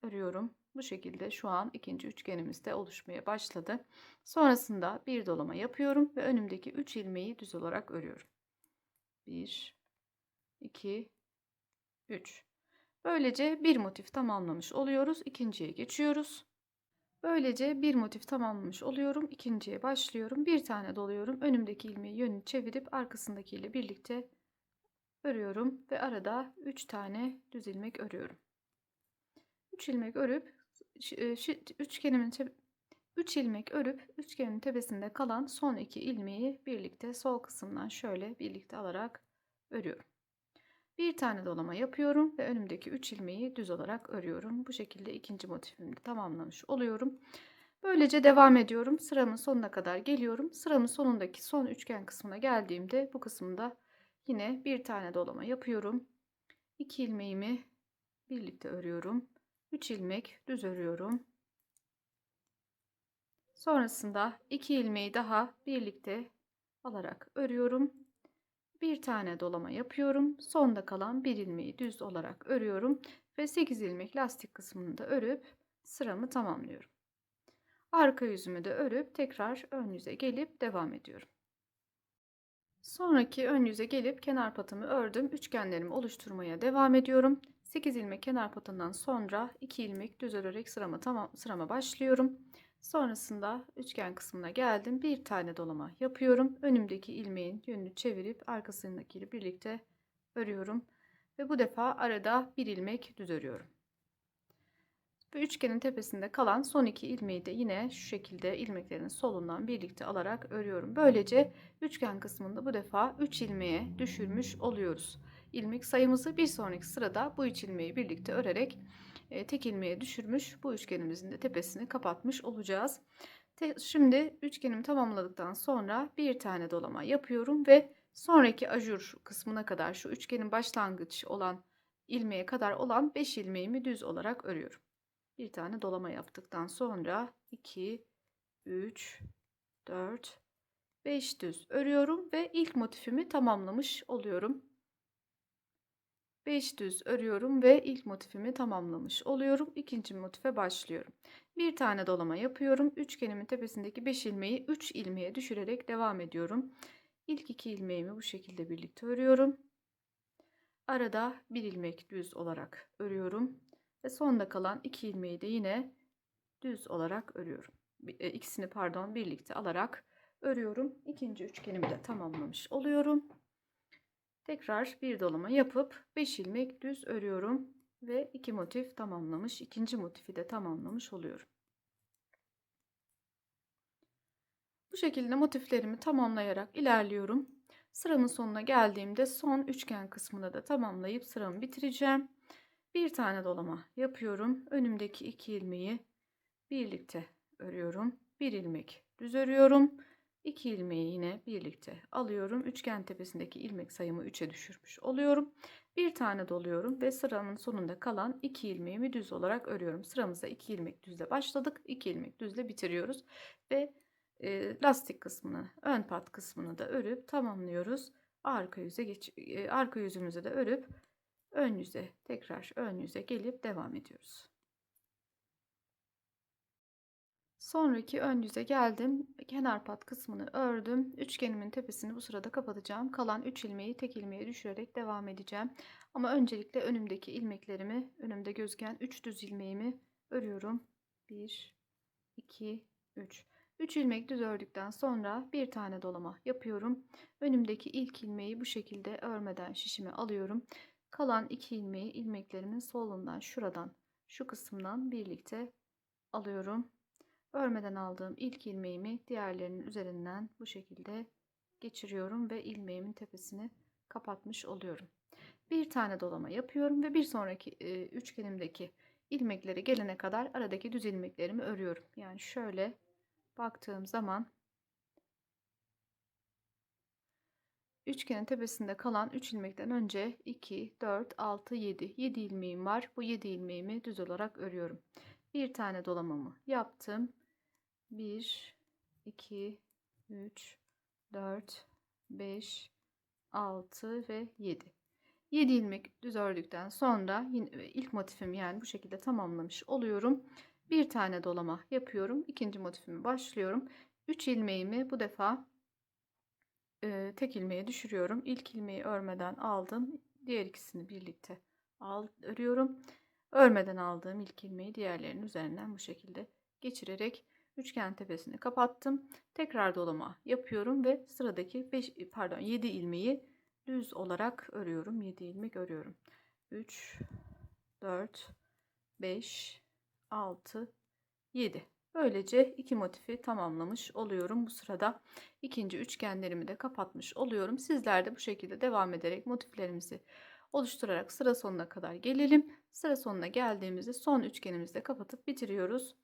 A: örüyorum. Bu şekilde şu an ikinci üçgenimiz de oluşmaya başladı. Sonrasında bir dolama yapıyorum ve önümdeki 3 ilmeği düz olarak örüyorum. 1, 2, 3. Böylece bir motif tamamlamış oluyoruz. İkinciye geçiyoruz. Böylece bir motif tamamlamış oluyorum. İkinciye başlıyorum. Bir tane doluyorum. Önümdeki ilmeği yönünü çevirip arkasındakiyle birlikte örüyorum ve arada 3 tane düz ilmek örüyorum. 3 ilmek örüp üçgenimin 3 ilmek örüp üçgenin tepesinde kalan son 2 ilmeği birlikte sol kısımdan şöyle birlikte alarak örüyorum. Bir tane dolama yapıyorum ve önümdeki 3 ilmeği düz olarak örüyorum. Bu şekilde ikinci motifimi de tamamlamış oluyorum. Böylece devam ediyorum. Sıramın sonuna kadar geliyorum. Sıramın sonundaki son üçgen kısmına geldiğimde bu kısımda yine bir tane dolama yapıyorum. 2 ilmeğimi birlikte örüyorum. 3 ilmek düz örüyorum. Sonrasında 2 ilmeği daha birlikte alarak örüyorum. Bir tane dolama yapıyorum. Sonda kalan bir ilmeği düz olarak örüyorum ve 8 ilmek lastik kısmını da örüp sıramı tamamlıyorum. Arka yüzümü de örüp tekrar ön yüze gelip devam ediyorum. Sonraki ön yüze gelip kenar patımı ördüm. Üçgenlerimi oluşturmaya devam ediyorum. 8 ilmek kenar patından sonra 2 ilmek düz örerek sırama başlıyorum. Sonrasında üçgen kısmına geldim. Bir tane dolama yapıyorum. Önümdeki ilmeğin yönünü çevirip arkasındakiyle birlikte örüyorum. Ve bu defa arada bir ilmek düz örüyorum. Bu üçgenin tepesinde kalan son 2 ilmeği de yine şu şekilde ilmeklerin solundan birlikte alarak örüyorum. Böylece üçgen kısmında bu defa 3 ilmeğe düşürmüş oluyoruz. İlmek sayımızı bir sonraki sırada bu 3 ilmeği birlikte örerek tek ilmeğe düşürmüş, bu üçgenimizin de tepesini kapatmış olacağız. Şimdi üçgenimi tamamladıktan sonra bir tane dolama yapıyorum ve sonraki ajur kısmına kadar, şu üçgenin başlangıç olan ilmeğe kadar olan 5 ilmeğimi düz olarak örüyorum. Bir tane dolama yaptıktan sonra 2, 3, 4, 5 düz örüyorum ve ilk motifimi tamamlamış oluyorum. 5 düz örüyorum ve ilk motifimi tamamlamış oluyorum. İkinci motife başlıyorum. Bir tane dolama yapıyorum. Üçgenimin tepesindeki 5 ilmeği 3 ilmeğe düşürerek devam ediyorum. İlk 2 ilmeğimi bu şekilde birlikte örüyorum. Arada bir ilmek düz olarak örüyorum ve sonda kalan 2 ilmeği de yine düz olarak örüyorum. İkisini pardon birlikte alarak örüyorum. İkinci üçgenimi de tamamlamış oluyorum. Tekrar bir dolama yapıp 5 ilmek düz örüyorum ve 2 motif tamamlamış, ikinci motifi de tamamlamış oluyorum. Bu şekilde motiflerimi tamamlayarak ilerliyorum. Sıramın sonuna geldiğimde son üçgen kısmını da tamamlayıp sıramı bitireceğim. Bir tane dolama yapıyorum. Önümdeki 2 ilmeği birlikte örüyorum. Bir ilmek düz örüyorum. 2 ilmeği yine birlikte alıyorum. Üçgen tepesindeki ilmek sayımı 3'e düşürmüş oluyorum. Bir tane doluyorum ve sıranın sonunda kalan 2 ilmeğimi düz olarak örüyorum. Sıramıza 2 ilmek düzle başladık. 2 ilmek düzle bitiriyoruz ve lastik kısmını, ön pat kısmını da örüp tamamlıyoruz. Arka yüzümüzü de örüp ön yüze, tekrar ön yüze gelip devam ediyoruz. Sonraki ön yüze geldim. Kenar pat kısmını ördüm. Üçgenimin tepesini bu sırada kapatacağım. Kalan 3 ilmeği tek ilmeğe düşürerek devam edeceğim. Ama öncelikle önümdeki ilmeklerimi, önümde gözüken 3 düz ilmeğimi örüyorum. 1, 2, 3. 3 ilmek düz ördükten sonra bir tane dolama yapıyorum. Önümdeki ilk ilmeği bu şekilde örmeden şişime alıyorum. Kalan 2 ilmeği ilmeklerimin solundan, şuradan, şu kısımdan birlikte alıyorum. Örmeden aldığım ilk ilmeğimi diğerlerinin üzerinden bu şekilde geçiriyorum ve ilmeğimin tepesini kapatmış oluyorum. Bir tane dolama yapıyorum ve bir sonraki üçgenimdeki ilmeklere gelene kadar aradaki düz ilmeklerimi örüyorum. Yani şöyle baktığım zaman üçgenin tepesinde kalan 3 ilmekten önce 2, 4, 6, 7. 7 ilmeğim var. Bu 7 ilmeğimi düz olarak örüyorum. Bir tane dolamamı yaptım. 1, 2, 3, 4, 5, 6 ve 7. 7 ilmek düz ördükten sonra yine ilk motifimi yani bu şekilde tamamlamış oluyorum. Bir tane dolama yapıyorum. İkinci motifimi başlıyorum. 3 ilmeğimi bu defa tek ilmeğe düşürüyorum. İlk ilmeği örmeden aldım. Diğer ikisini birlikte örüyorum. Örmeden aldığım ilk ilmeği diğerlerinin üzerinden bu şekilde geçirerek üçgen tepesini kapattım. Tekrar dolama yapıyorum ve sıradaki 7 ilmeği düz olarak örüyorum. 7 ilmek örüyorum. 3, 4, 5, 6, 7. Böylece iki motifi tamamlamış oluyorum. Bu sırada ikinci üçgenlerimi de kapatmış oluyorum. Sizler de bu şekilde devam ederek motiflerimizi oluşturarak sıra sonuna kadar gelelim. Sıra sonuna geldiğimizde son üçgenimizi de kapatıp bitiriyoruz.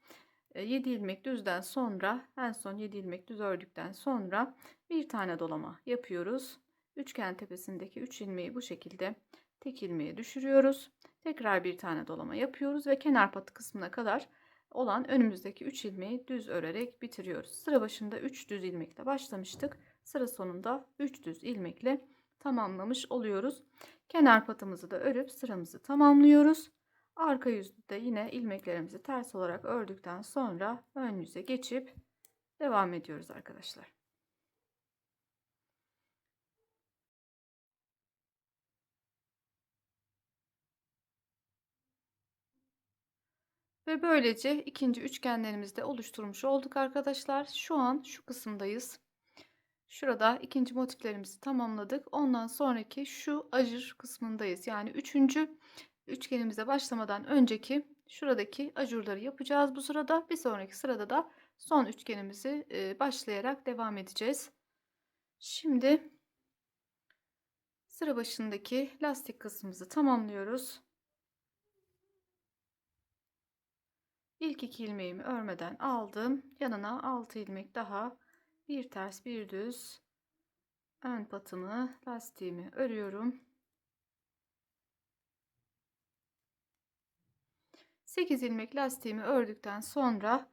A: 7 ilmek düzden sonra, en son 7 ilmek düz ördükten sonra bir tane dolama yapıyoruz. Üçgen tepesindeki 3 ilmeği bu şekilde tek ilmeğe düşürüyoruz. Tekrar bir tane dolama yapıyoruz ve kenar patı kısmına kadar olan önümüzdeki 3 ilmeği düz örerek bitiriyoruz. Sıra başında 3 düz ilmekle başlamıştık. Sıra sonunda 3 düz ilmekle tamamlamış oluyoruz. Kenar patımızı da örüp sıramızı tamamlıyoruz. Arka yüzde de yine ilmeklerimizi ters olarak ördükten sonra ön yüze geçip devam ediyoruz arkadaşlar. Ve böylece ikinci üçgenlerimizi de oluşturmuş olduk arkadaşlar. Şu an şu kısımdayız. Şurada ikinci motiflerimizi tamamladık. Ondan sonraki şu ajur kısmındayız. Yani üçüncü üçgenimize başlamadan önceki şuradaki ajurları yapacağız bu sırada. Bir sonraki sırada da son üçgenimizi başlayarak devam edeceğiz. Şimdi sıra başındaki lastik kısmımızı tamamlıyoruz. İlk 2 ilmeğimi örmeden aldım. Yanına 6 ilmek daha, bir ters bir düz ön patımı, lastiğimi örüyorum. 8 ilmek lastiğimi ördükten sonra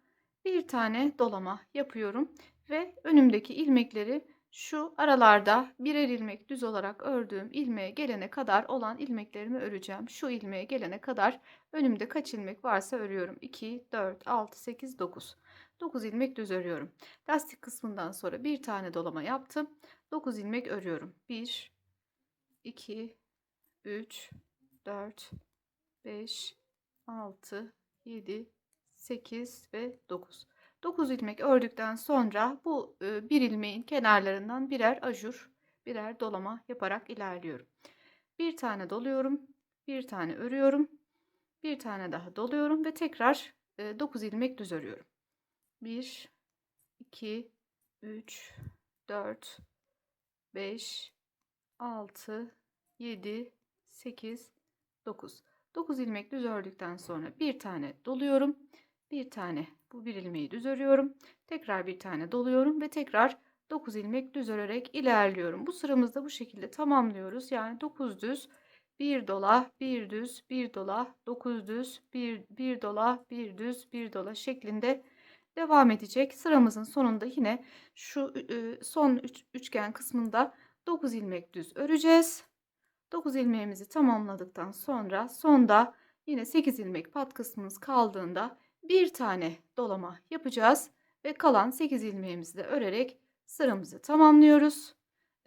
A: bir tane dolama yapıyorum ve önümdeki ilmekleri şu aralarda birer ilmek düz olarak ördüğüm ilmeğe gelene kadar olan ilmeklerimi öreceğim. Şu ilmeğe gelene kadar önümde kaç ilmek varsa örüyorum. 2, 4, 6, 8, 9. 9 ilmek düz örüyorum. Lastik kısmından sonra bir tane dolama yaptım. 9 ilmek örüyorum. 1, 2, 3, 4, 5, 6, 7, 8 ve 9. 9 ilmek ördükten sonra bu bir ilmeğin kenarlarından birer ajur, birer dolama yaparak ilerliyorum. Bir tane doluyorum, bir tane örüyorum, bir tane daha doluyorum ve tekrar 9 ilmek düz örüyorum. 1, 2, 3, 4, 5, 6, 7, 8, 9. 9 ilmek düz ördükten sonra bir tane doluyorum. Bir tane bu bir ilmeği düz örüyorum. Tekrar bir tane doluyorum ve tekrar 9 ilmek düz örerek ilerliyorum. Bu sıramızda bu şekilde tamamlıyoruz. Yani 9 düz, bir dola, bir düz, bir dola, 9 düz, bir dola, bir düz, bir dola şeklinde devam edecek. Sıramızın sonunda yine şu son üçgen kısmında 9 ilmek düz öreceğiz. 9 ilmeğimizi tamamladıktan sonra sonda yine 8 ilmek pat kısmımız kaldığında bir tane dolama yapacağız ve kalan 8 ilmeğimizi de örerek sıramızı tamamlıyoruz.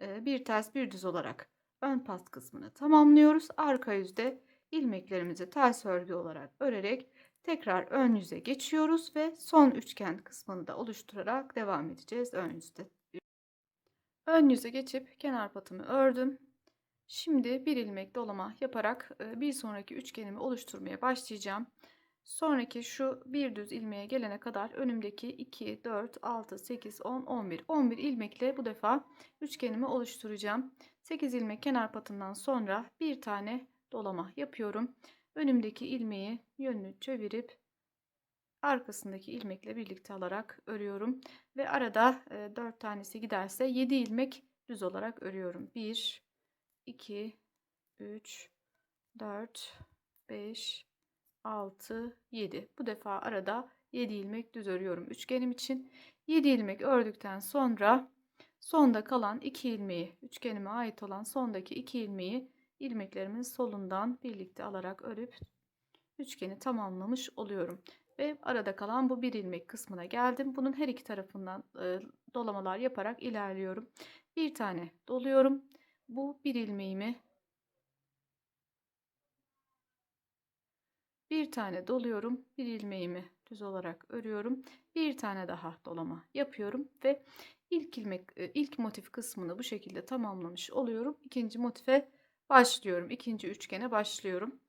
A: Bir ters bir düz olarak ön pat kısmını tamamlıyoruz. Arka yüzde ilmeklerimizi ters örgü olarak örerek tekrar ön yüze geçiyoruz ve son üçgen kısmını da oluşturarak devam edeceğiz ön yüzde. Ön yüze geçip kenar patımı ördüm. Şimdi bir ilmek dolama yaparak bir sonraki üçgenimi oluşturmaya başlayacağım. Sonraki şu bir düz ilmeğe gelene kadar önümdeki 2, 4, 6, 8, 10, 11. 11 ilmekle bu defa üçgenimi oluşturacağım. 8 ilmek kenar patından sonra bir tane dolama yapıyorum. Önümdeki ilmeği yönünü çevirip arkasındaki ilmekle birlikte alarak örüyorum. Ve arada 4 tanesi giderse 7 ilmek düz olarak örüyorum. 1, 2, 3, 4, 5, 6, 7. Bu defa arada 7 ilmek düz örüyorum üçgenim için. 7 ilmek ördükten sonra sonda kalan 2 ilmeği, üçgenime ait olan sondaki 2 ilmeği ilmeklerimin solundan birlikte alarak örüp üçgeni tamamlamış oluyorum. Ve arada kalan bu bir ilmek kısmına geldim. Bunun her iki tarafından dolamalar yaparak ilerliyorum. Bir tane doluyorum. Bu bir ilmeğimi bir tane doluyorum. Bir ilmeğimi düz olarak örüyorum. Bir tane daha dolama yapıyorum ve ilk ilmek ilk motif kısmını bu şekilde tamamlamış oluyorum. İkinci motife başlıyorum. İkinci üçgene başlıyorum.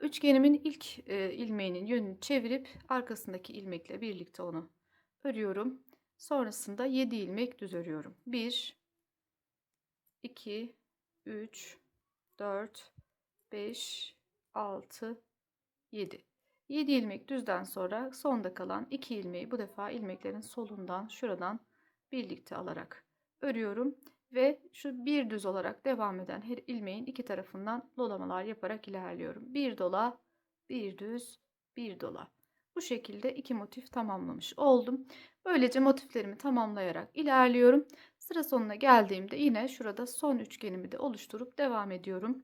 A: üçgenimin ilk ilmeğinin yönünü çevirip arkasındaki ilmekle birlikte onu örüyorum. Sonrasında 7 ilmek düz örüyorum. 1, 2, 3, 4, 5, 6, 7. 7 ilmek düzden sonra sonda kalan 2 ilmeği bu defa ilmeklerin solundan şuradan birlikte alarak örüyorum ve şu bir düz olarak devam eden her ilmeğin iki tarafından dolamalar yaparak ilerliyorum. Bir dola, bir düz, bir dola. Bu şekilde iki motif tamamlamış oldum. Böylece motiflerimi tamamlayarak ilerliyorum. Sıra sonuna geldiğimde yine şurada son üçgenimi de oluşturup devam ediyorum.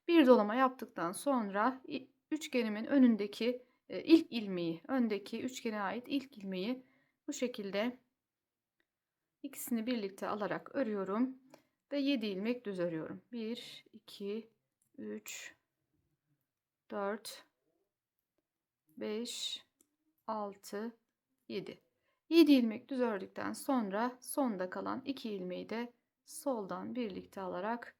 A: Bir dolama yaptıktan sonra üçgenimin önündeki ilk ilmeği, öndeki üçgene ait ilk ilmeği bu şekilde ikisini birlikte alarak örüyorum ve 7 ilmek düz örüyorum. 1, 2, 3, 4, 5, 6, 7. 7 ilmek düz ördükten sonra sonda kalan 2 ilmeği de soldan birlikte alarak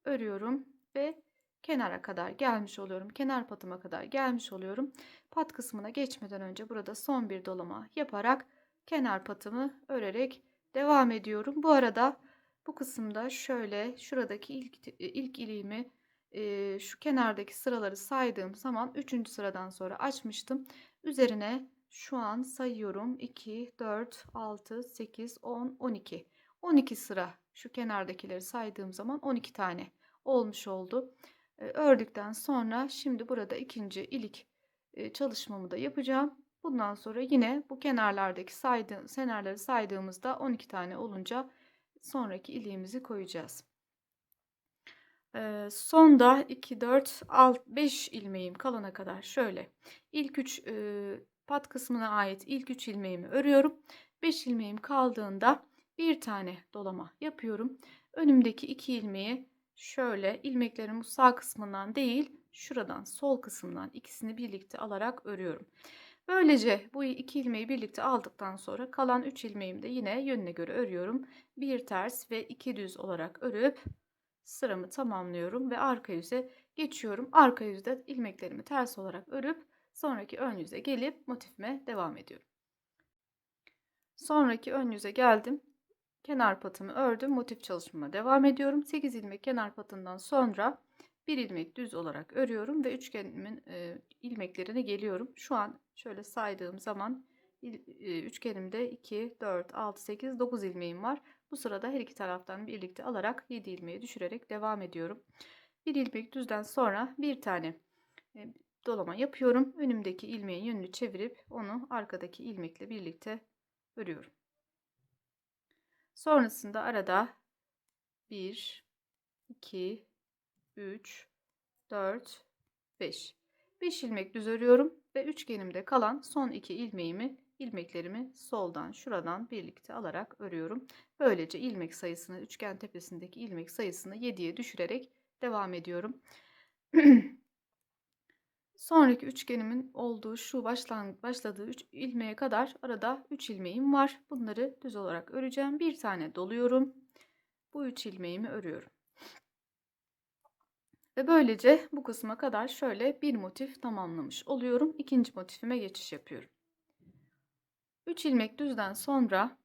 A: örüyorum ve kenara kadar gelmiş oluyorum. Kenar patıma kadar gelmiş oluyorum. Pat kısmına geçmeden önce burada son bir dolama yaparak kenar patımı örerek devam ediyorum. Bu arada bu kısımda şöyle şuradaki ilk iliğimi şu kenardaki sıraları saydığım zaman 3. sıradan sonra açmıştım. Üzerine şu an sayıyorum. 2, 4, 6, 8, 10, 12. 12 sıra şu kenardakileri saydığım zaman 12 tane olmuş oldu. Ördükten sonra şimdi burada ikinci ilik çalışmamı da yapacağım. Bundan sonra yine bu kenarlardaki kenarları saydığımızda 12 tane olunca sonraki iliğimizi koyacağız. Sonda 2, 4, 5 ilmeğim kalana kadar şöyle ilk 3 pat kısmına ait ilk 3 ilmeğimi örüyorum. 5 ilmeğim kaldığında bir tane dolama yapıyorum. Önümdeki 2 ilmeği şöyle ilmeklerimin sağ kısmından değil şuradan sol kısmından ikisini birlikte alarak örüyorum. Böylece bu iki ilmeği birlikte aldıktan sonra kalan 3 ilmeğimi de yine yönüne göre örüyorum. Bir ters ve 2 düz olarak örüp sıramı tamamlıyorum ve arka yüze geçiyorum. Arka yüzde ilmeklerimi ters olarak örüp sonraki ön yüze gelip motifime devam ediyorum. Sonraki ön yüze geldim. Kenar patımı ördüm. Motif çalışmama devam ediyorum. 8 ilmek kenar patından sonra bir ilmek düz olarak örüyorum ve üçgenimin ilmeklerine geliyorum. Şu an şöyle saydığım zaman üçgenimde 2, 4, 6, 8, 9 ilmeğim var. Bu sırada her iki taraftan birlikte alarak 7 ilmeği düşürerek devam ediyorum. Bir ilmek düzden sonra bir tane dolama yapıyorum. Önümdeki ilmeğin yönünü çevirip onu arkadaki ilmekle birlikte örüyorum. Sonrasında arada 1, 2, 3, 4, 5. 5 ilmek düz örüyorum ve üçgenimde kalan son 2 ilmeklerimi soldan şuradan birlikte alarak örüyorum. Böylece ilmek sayısını üçgen tepesindeki ilmek sayısını 7'ye düşürerek devam ediyorum. Sonraki üçgenimin olduğu şu başladığı 3 ilmeğe kadar arada 3 ilmeğim var. Bunları düz olarak öreceğim. Bir tane doluyorum. Bu 3 ilmeğimi örüyorum. Ve böylece bu kısma kadar şöyle bir motif tamamlamış oluyorum. İkinci motifime geçiş yapıyorum. 3 ilmek düzden sonra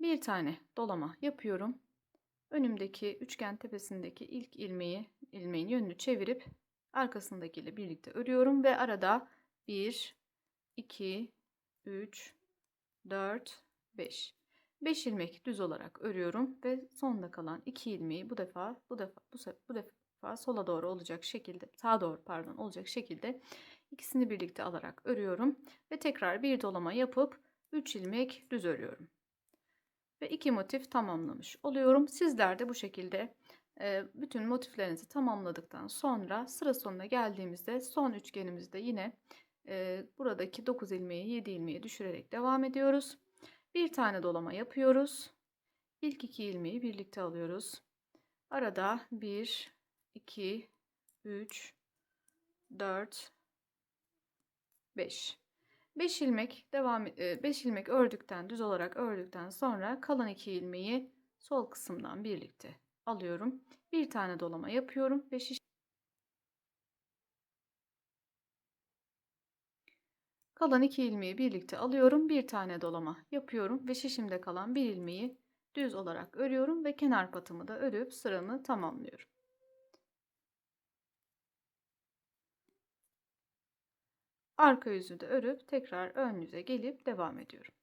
A: bir tane dolama yapıyorum. Önümdeki üçgen tepesindeki ilk ilmeğin yönünü çevirip arkasındakiyle birlikte örüyorum ve arada 1, 2, 3, 4, 5. 5 ilmek düz olarak örüyorum ve sonda kalan 2 ilmeği bu defa sola doğru olacak şekilde, sağa doğru pardon olacak şekilde ikisini birlikte alarak örüyorum ve tekrar bir dolama yapıp 3 ilmek düz örüyorum. Ve 2 motif tamamlamış oluyorum. Sizler de bu şekilde bütün motiflerinizi tamamladıktan sonra sıra sonuna geldiğimizde son üçgenimizde yine buradaki 9 ilmeği 7 ilmeğe düşürerek devam ediyoruz. Bir tane dolama yapıyoruz. İlk 2 ilmeği birlikte alıyoruz. Arada 1, 2, 3, 4, 5. 5 ilmek 5 ilmek düz olarak ördükten sonra kalan 2 ilmeği sol kısımdan birlikte alıyorum. bir tane dolama yapıyorum ve kalan 2 ilmeği birlikte alıyorum. Bir tane dolama yapıyorum ve şişimde kalan bir ilmeği düz olarak örüyorum ve kenar patımı da örüp sıramı tamamlıyorum. Arka yüzü de örüp tekrar ön yüze gelip devam ediyorum.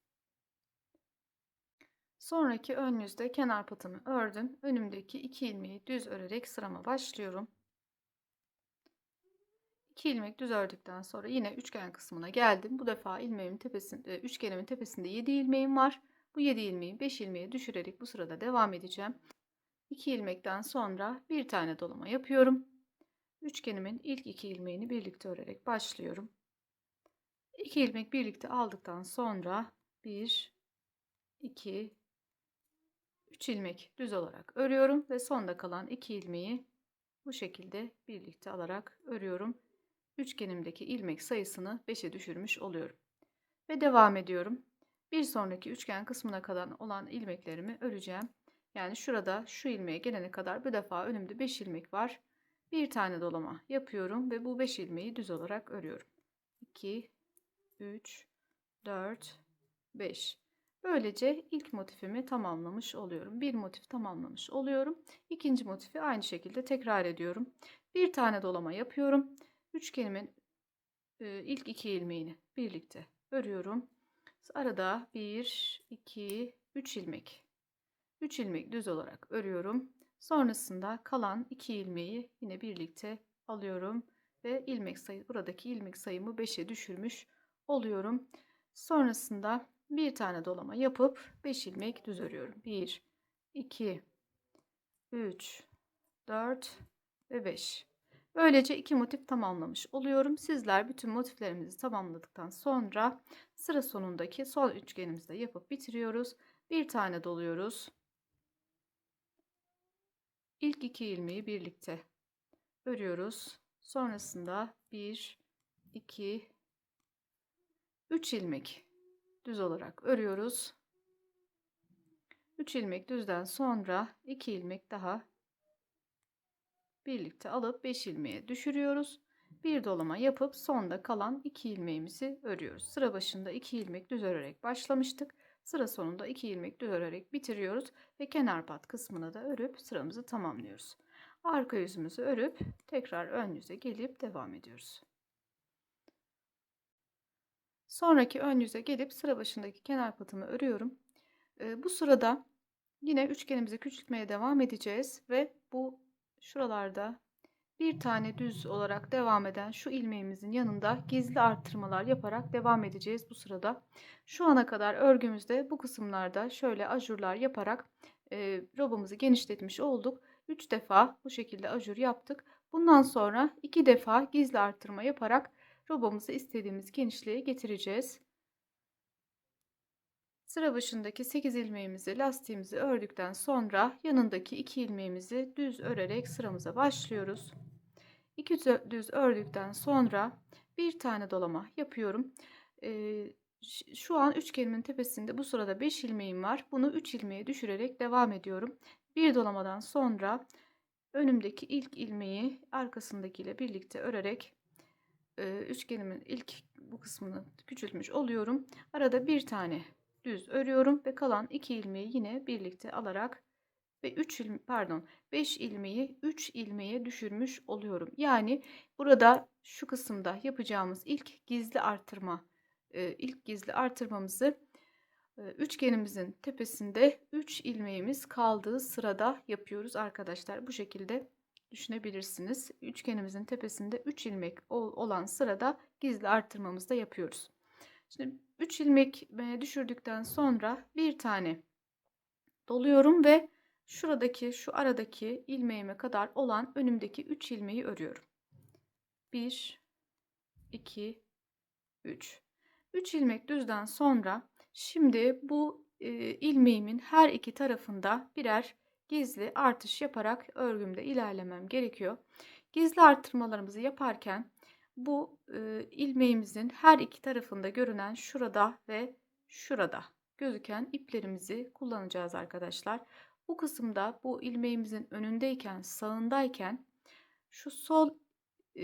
A: Sonraki ön yüzde kenar patımı ördüm. Önümdeki 2 ilmeği düz örerek sırama başlıyorum. 2 ilmek düz ördükten sonra yine üçgen kısmına geldim. Bu defa ilmeğimin tepesinde, üçgenimin tepesinde 7 ilmeğim var. Bu 7 ilmeği 5 ilmeğe düşürerek bu sırada devam edeceğim. 2 ilmekten sonra bir tane dolama yapıyorum. Üçgenimin ilk 2 ilmeğini birlikte örerek başlıyorum. 2 ilmek birlikte aldıktan sonra 1, 2, 3 ilmek düz olarak örüyorum ve sonda kalan 2 ilmeği bu şekilde birlikte alarak örüyorum. Üçgenimdeki ilmek sayısını 5'e düşürmüş oluyorum. Ve devam ediyorum. Bir sonraki üçgen kısmına kadar olan ilmeklerimi öreceğim. Yani şurada şu ilmeğe gelene kadar bu defa önümde 5 ilmek var. Bir tane dolama yapıyorum ve bu 5 ilmeği düz olarak örüyorum. 2, 3, 4, 5. Böylece ilk motifimi tamamlamış oluyorum. Bir motif tamamlamış oluyorum. İkinci motifi aynı şekilde tekrar ediyorum. Bir tane dolama yapıyorum. Üçgenimin ilk 2 ilmeğini birlikte örüyorum. Arada 1, 2, 3 ilmek. 3 ilmek düz olarak örüyorum. Sonrasında kalan 2 ilmeği yine birlikte alıyorum ve buradaki ilmek sayımı 5'e düşürmüş oluyorum. Sonrasında bir tane dolama yapıp 5 ilmek düz örüyorum. 1, 2, 3, 4 ve 5. Böylece 2 motif tamamlamış oluyorum. Sizler bütün motiflerimizi tamamladıktan sonra sıra sonundaki sol üçgenimizi de yapıp bitiriyoruz. Bir tane doluyoruz. İlk 2 ilmeği birlikte örüyoruz. Sonrasında 1, 2, 3 ilmek düz olarak örüyoruz. 3 ilmek düzden sonra 2 ilmek daha birlikte alıp 5 ilmeğe düşürüyoruz. Bir dolama yapıp sonda kalan 2 ilmeğimizi örüyoruz. Sıra başında 2 ilmek düz örerek başlamıştık. Sıra sonunda 2 ilmek düz örerek bitiriyoruz ve kenar pat kısmını da örüp sıramızı tamamlıyoruz. Arka yüzümüzü örüp tekrar ön yüze gelip devam ediyoruz. Sonraki ön yüze gelip sıra başındaki kenar patımı örüyorum. Bu sırada yine üçgenimizi küçültmeye devam edeceğiz ve bu şuralarda bir tane düz olarak devam eden şu ilmeğimizin yanında gizli arttırmalar yaparak devam edeceğiz bu sırada. Şu ana kadar örgümüzde bu kısımlarda şöyle ajurlar yaparak robamızı genişletmiş olduk. 3 defa bu şekilde ajur yaptık. Bundan sonra 2 defa gizli arttırma yaparak robamızı istediğimiz genişliğe getireceğiz. Sıra başındaki 8 ilmeğimizi, lastiğimizi ördükten sonra yanındaki 2 ilmeğimizi düz örerek sıramıza başlıyoruz. 2 düz ördükten sonra bir tane dolama yapıyorum. Şu an üçgenimin tepesinde bu sırada 5 ilmeğim var. Bunu 3 ilmeğe düşürerek devam ediyorum. Bir dolamadan sonra önümdeki ilk ilmeği arkasındakiyle birlikte örerek üçgenimin ilk bu kısmını küçültmüş oluyorum. Arada bir tane düz örüyorum ve kalan 2 ilmeği yine birlikte alarak ve 5 ilmeği 3 ilmeğe düşürmüş oluyorum. Yani burada şu kısımda yapacağımız ilk gizli artırmamızı üçgenimizin tepesinde 3 ilmeğimiz kaldığı sırada yapıyoruz arkadaşlar. Bu şekilde düşünebilirsiniz. Üçgenimizin tepesinde 3 ilmek olan sırada gizli artırmamızı da yapıyoruz. Şimdi 3 ilmek düşürdükten sonra bir tane doluyorum ve şu aradaki ilmeğime kadar olan önümdeki 3 ilmeği örüyorum. 1, 2, 3. 3 ilmek düzden sonra şimdi bu ilmeğimin her iki tarafında birer gizli artış yaparak örgümde ilerlemem gerekiyor. Gizli artırmalarımızı yaparken bu ilmeğimizin her iki tarafında görünen şurada ve şurada gözüken iplerimizi kullanacağız arkadaşlar. Bu kısımda bu ilmeğimizin önündeyken, sağındayken şu sol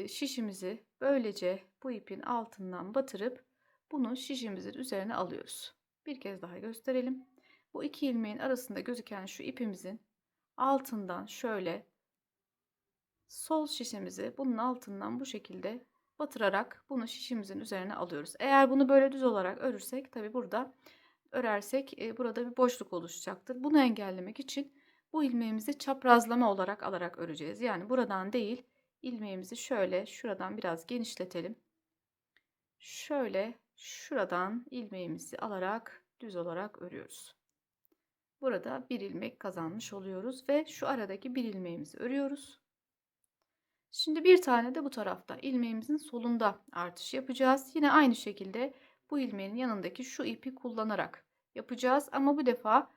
A: şişimizi böylece bu ipin altından batırıp bunu şişimizin üzerine alıyoruz. Bir kez daha gösterelim. Bu iki ilmeğin arasında gözüken şu ipimizin altından şöyle sol şişimizi bunun altından bu şekilde batırarak bunu şişimizin üzerine alıyoruz. Eğer bunu böyle düz olarak örürsek tabi burada örersek burada bir boşluk oluşacaktır. Bunu engellemek için bu ilmeğimizi çaprazlama olarak alarak öreceğiz. Yani buradan değil, ilmeğimizi şöyle şuradan biraz genişletelim. Şöyle şuradan ilmeğimizi alarak düz olarak örüyoruz. Burada bir ilmek kazanmış oluyoruz ve şu aradaki bir ilmeğimizi örüyoruz. Şimdi bir tane de bu tarafta ilmeğimizin solunda artış yapacağız. Yine aynı şekilde bu ilmeğin yanındaki şu ipi kullanarak yapacağız. Ama bu defa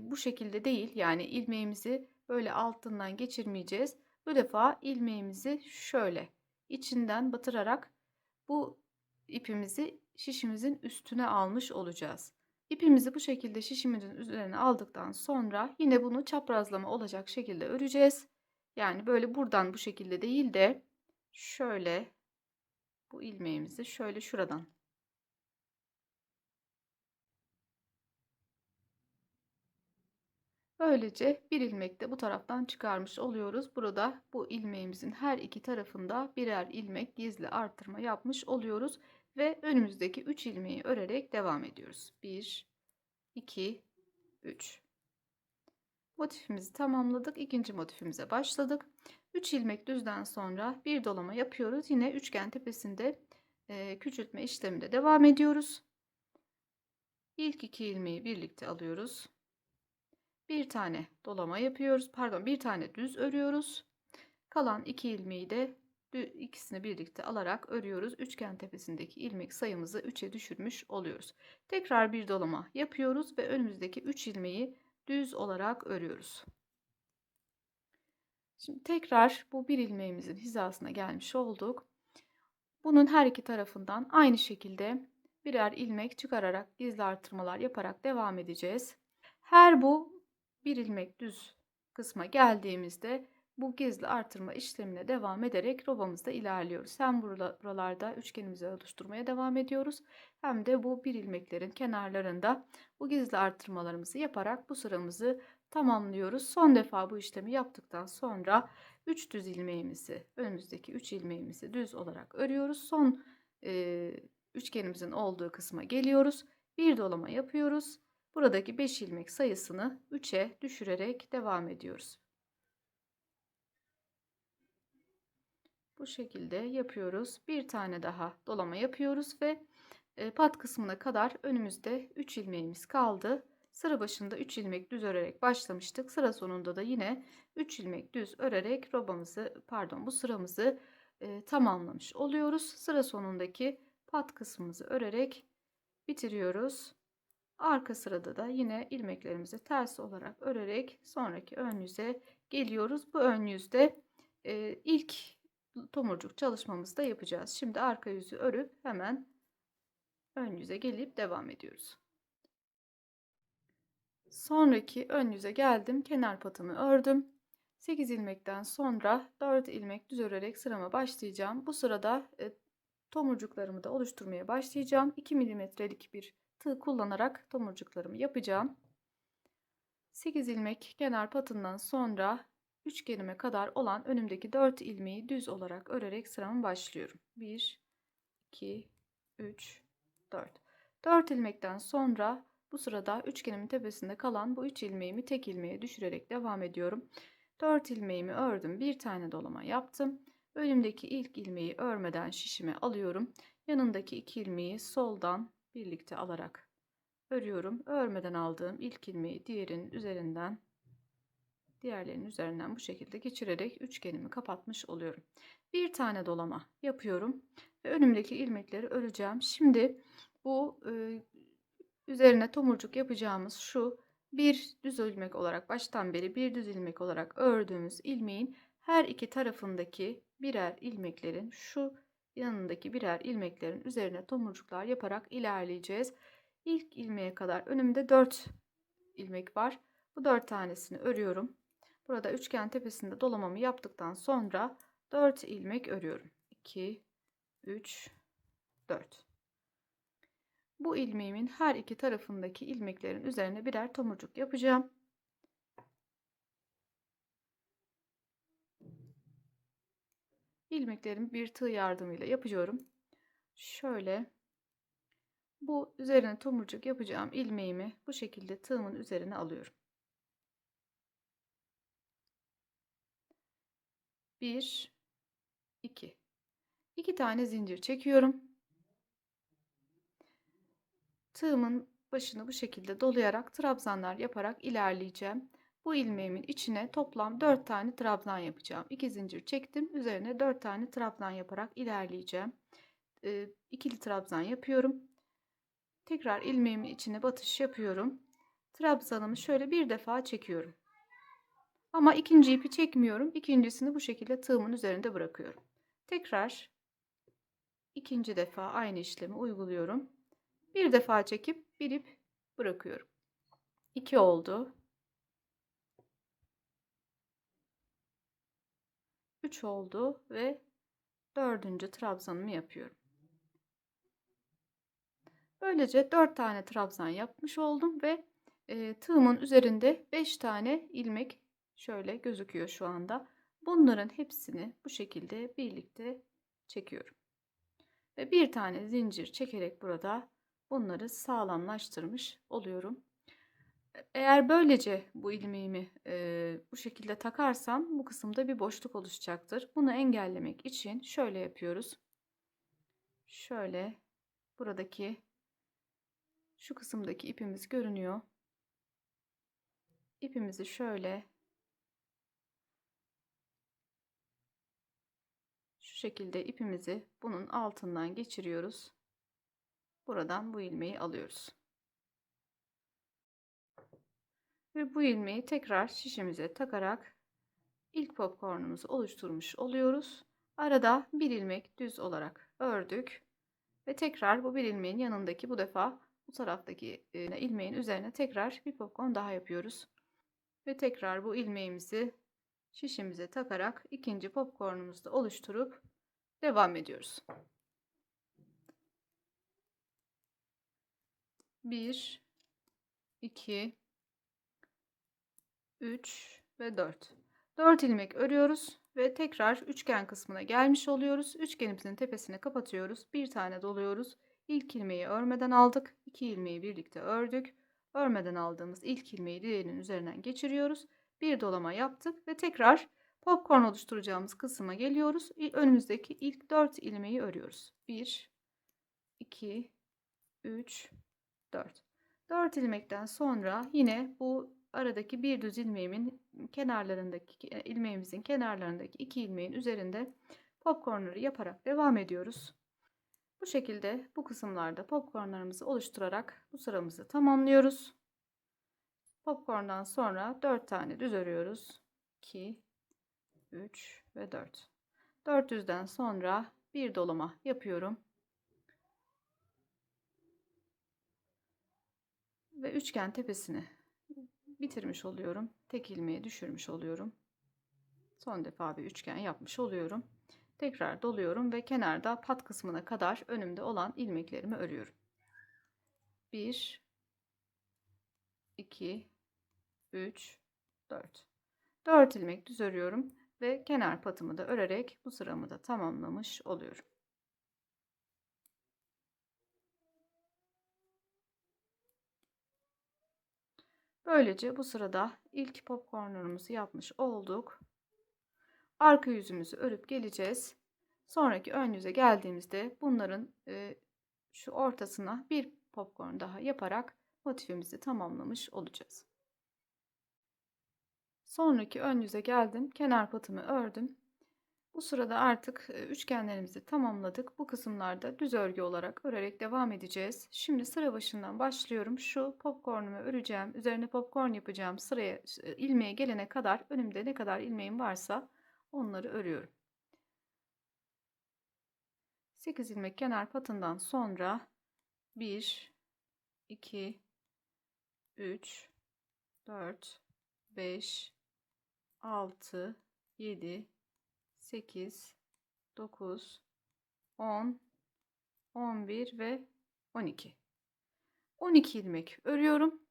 A: bu şekilde değil. Yani ilmeğimizi böyle altından geçirmeyeceğiz. Bu defa ilmeğimizi şöyle içinden batırarak bu ipimizi şişimizin üstüne almış olacağız. İpimizi bu şekilde şişimizin üzerine aldıktan sonra yine bunu çaprazlama olacak şekilde öreceğiz. Yani böyle buradan bu şekilde değil de şöyle bu ilmeğimizi şöyle şuradan böylece bir ilmek de bu taraftan çıkarmış oluyoruz. Burada bu ilmeğimizin her iki tarafında birer ilmek gizli artırma yapmış oluyoruz ve önümüzdeki 3 ilmeği örerek devam ediyoruz. 1 2 3 Motifimizi tamamladık. İkinci motifimize başladık. 3 ilmek düzden sonra bir dolama yapıyoruz. Yine üçgen tepesinde küçültme işleminde devam ediyoruz. İlk 2 ilmeği birlikte alıyoruz. Bir tane dolama yapıyoruz. Pardon, bir tane düz örüyoruz. Kalan 2 ilmeği de ikisini birlikte alarak örüyoruz. Üçgen tepesindeki ilmek sayımızı 3'e düşürmüş oluyoruz. Tekrar bir dolama yapıyoruz ve önümüzdeki 3 ilmeği düz olarak örüyoruz. Şimdi tekrar bu bir ilmeğimizin hizasına gelmiş olduk. Bunun her iki tarafından aynı şekilde birer ilmek çıkararak gizli artırmalar yaparak devam edeceğiz. Her bu bir ilmek düz kısma geldiğimizde bu gizli artırma işlemine devam ederek robamızda ilerliyoruz. Hem buralarda üçgenimizi oluşturmaya devam ediyoruz. Hem de bu bir ilmeklerin kenarlarında bu gizli artırmalarımızı yaparak bu sıramızı tamamlıyoruz. Son defa bu işlemi yaptıktan sonra 3 düz ilmeğimizi, önümüzdeki 3 ilmeğimizi düz olarak örüyoruz. Son üçgenimizin olduğu kısma geliyoruz. Bir dolama yapıyoruz. Buradaki 5 ilmek sayısını 3'e düşürerek devam ediyoruz. Bu şekilde yapıyoruz. Bir tane daha dolama yapıyoruz ve pat kısmına kadar önümüzde 3 ilmeğimiz kaldı. Sıra başında 3 ilmek düz örerek başlamıştık. Sıra sonunda da yine 3 ilmek düz örerek bu sıramızı tamamlamış oluyoruz. Sıra sonundaki pat kısmımızı örerek bitiriyoruz. Arka sırada da yine ilmeklerimizi ters olarak örerek sonraki ön yüze geliyoruz. Bu ön yüzde ilk tomurcuk çalışmamızı da yapacağız. Şimdi arka yüzü örüp hemen ön yüze gelip devam ediyoruz. Sonraki ön yüze geldim. Kenar patımı ördüm. 8 ilmekten sonra 4 ilmek düz örerek sırama başlayacağım. Bu sırada tomurcuklarımı da oluşturmaya başlayacağım. 2 milimetrelik bir tığ kullanarak tomurcuklarımı yapacağım. 8 ilmek kenar patından sonra üçgenime kadar olan önümdeki 4 ilmeği düz olarak örerek sıramı başlıyorum. 1 2 3 4 4 ilmekten sonra bu sırada üçgenimin tepesinde kalan bu 3 ilmeğimi tek ilmeğe düşürerek devam ediyorum. 4 ilmeğimi ördüm. Bir tane dolama yaptım. Önümdeki ilk ilmeği örmeden şişime alıyorum. Yanındaki 2 ilmeği soldan birlikte alarak örüyorum. Örmeden aldığım ilk ilmeği diğerlerinin üzerinden bu şekilde geçirerek üçgenimi kapatmış oluyorum. Bir tane dolama yapıyorum ve önümdeki ilmekleri öreceğim. Şimdi bu üzerine tomurcuk yapacağımız şu bir düz ilmek olarak baştan beri bir düz ilmek olarak ördüğümüz ilmeğin her iki tarafındaki birer ilmeklerin şu yanındaki birer ilmeklerin üzerine tomurcuklar yaparak ilerleyeceğiz. İlk ilmeğe kadar önümde 4 ilmek var. Bu 4 tanesini örüyorum. Burada üçgen tepesinde dolamamı yaptıktan sonra 4 ilmek örüyorum. 2, 3, 4. Bu ilmeğimin her iki tarafındaki ilmeklerin üzerine birer tomurcuk yapacağım. İlmeklerimi bir tığ yardımıyla yapıyorum. Şöyle bu üzerine tomurcuk yapacağım ilmeğimi bu şekilde tığımın üzerine alıyorum. 1, 2. 2 tane zincir çekiyorum. Tığımın başını bu şekilde dolayarak trabzanlar yaparak ilerleyeceğim. Bu ilmeğimin içine toplam 4 tane trabzan yapacağım. 2 zincir çektim. Üzerine 4 tane trabzan yaparak ilerleyeceğim. İkili trabzan yapıyorum. Tekrar ilmeğimin içine batış yapıyorum. Trabzanımı şöyle bir defa çekiyorum. Ama ikinci ipi çekmiyorum. İkincisini bu şekilde tığımın üzerinde bırakıyorum. Tekrar ikinci defa aynı işlemi uyguluyorum. Bir defa çekip bir ip bırakıyorum. 2 oldu. 3 oldu ve dördüncü trabzanımı yapıyorum. Böylece 4 tane trabzan yapmış oldum ve tığımın üzerinde 5 tane ilmek şöyle gözüküyor şu anda. Bunların hepsini bu şekilde birlikte çekiyorum. Ve bir tane zincir çekerek burada bunları sağlamlaştırmış oluyorum. Eğer böylece bu ilmeğimi bu şekilde takarsam bu kısımda bir boşluk oluşacaktır. Bunu engellemek için şöyle yapıyoruz. Şöyle buradaki şu kısımdaki ipimiz görünüyor. İpimizi şöyle şu şekilde ipimizi bunun altından geçiriyoruz. Buradan bu ilmeği alıyoruz. Ve bu ilmeği tekrar şişimize takarak ilk popcornumuzu oluşturmuş oluyoruz. Arada bir ilmek düz olarak ördük. Ve tekrar bu bir ilmeğin yanındaki bu defa bu taraftaki ilmeğin üzerine tekrar bir popcorn daha yapıyoruz. Ve tekrar bu ilmeğimizi şişimize takarak ikinci popcornumuzu da oluşturup devam ediyoruz. 1, 2, 3 ve 4. 4 ilmek örüyoruz ve tekrar üçgen kısmına gelmiş oluyoruz. Üçgenimizin tepesini kapatıyoruz. Bir tane doluyoruz. İlk ilmeği örmeden aldık. 2 ilmeği birlikte ördük. Örmeden aldığımız ilk ilmeği diğerinin üzerinden geçiriyoruz. Bir dolama yaptık ve tekrar popcorn oluşturacağımız kısma geliyoruz. Önümüzdeki ilk 4 ilmeği örüyoruz. 1, 2, 3, 4. 4 ilmekten sonra yine bu aradaki bir düz ilmeğimin kenarlarındaki ilmeğimizin kenarlarındaki 2 ilmeğin üzerinde popcornları yaparak devam ediyoruz. Bu şekilde bu kısımlarda popcornlarımızı oluşturarak bu sıramızı tamamlıyoruz. Popcorndan sonra 4 tane düz örüyoruz. 2, 3 ve 4. 400'den sonra bir dolama yapıyorum. Ve üçgen tepesini bitirmiş oluyorum. Tek ilmeği düşürmüş oluyorum. Son defa bir üçgen yapmış oluyorum. Tekrar doluyorum ve kenarda pat kısmına kadar önümde olan ilmeklerimi örüyorum. 1, 2, 3, 4. 4 ilmek düz örüyorum ve kenar patımı da örerek bu sıramı da tamamlamış oluyorum. Böylece bu sırada ilk popcornlarımızı yapmış olduk. Arka yüzümüzü örüp geleceğiz. Sonraki ön yüze geldiğimizde bunların şu ortasına bir popcorn daha yaparak motifimizi tamamlamış olacağız. Sonraki ön yüze geldim. Kenar patımı ördüm. Bu sırada artık üçgenlerimizi tamamladık. Bu kısımlarda düz örgü olarak örerek devam edeceğiz. Şimdi sıra başından başlıyorum. Şu popcornumu öreceğim. Üzerine popcorn yapacağım sıraya ilmeğe gelene kadar önümde ne kadar ilmeğim varsa onları örüyorum. 8 ilmek kenar patından sonra 1, 2, 3, 4, 5, 6, 7, 8, 9, 10, 11 ve 12. 12 ilmek örüyorum.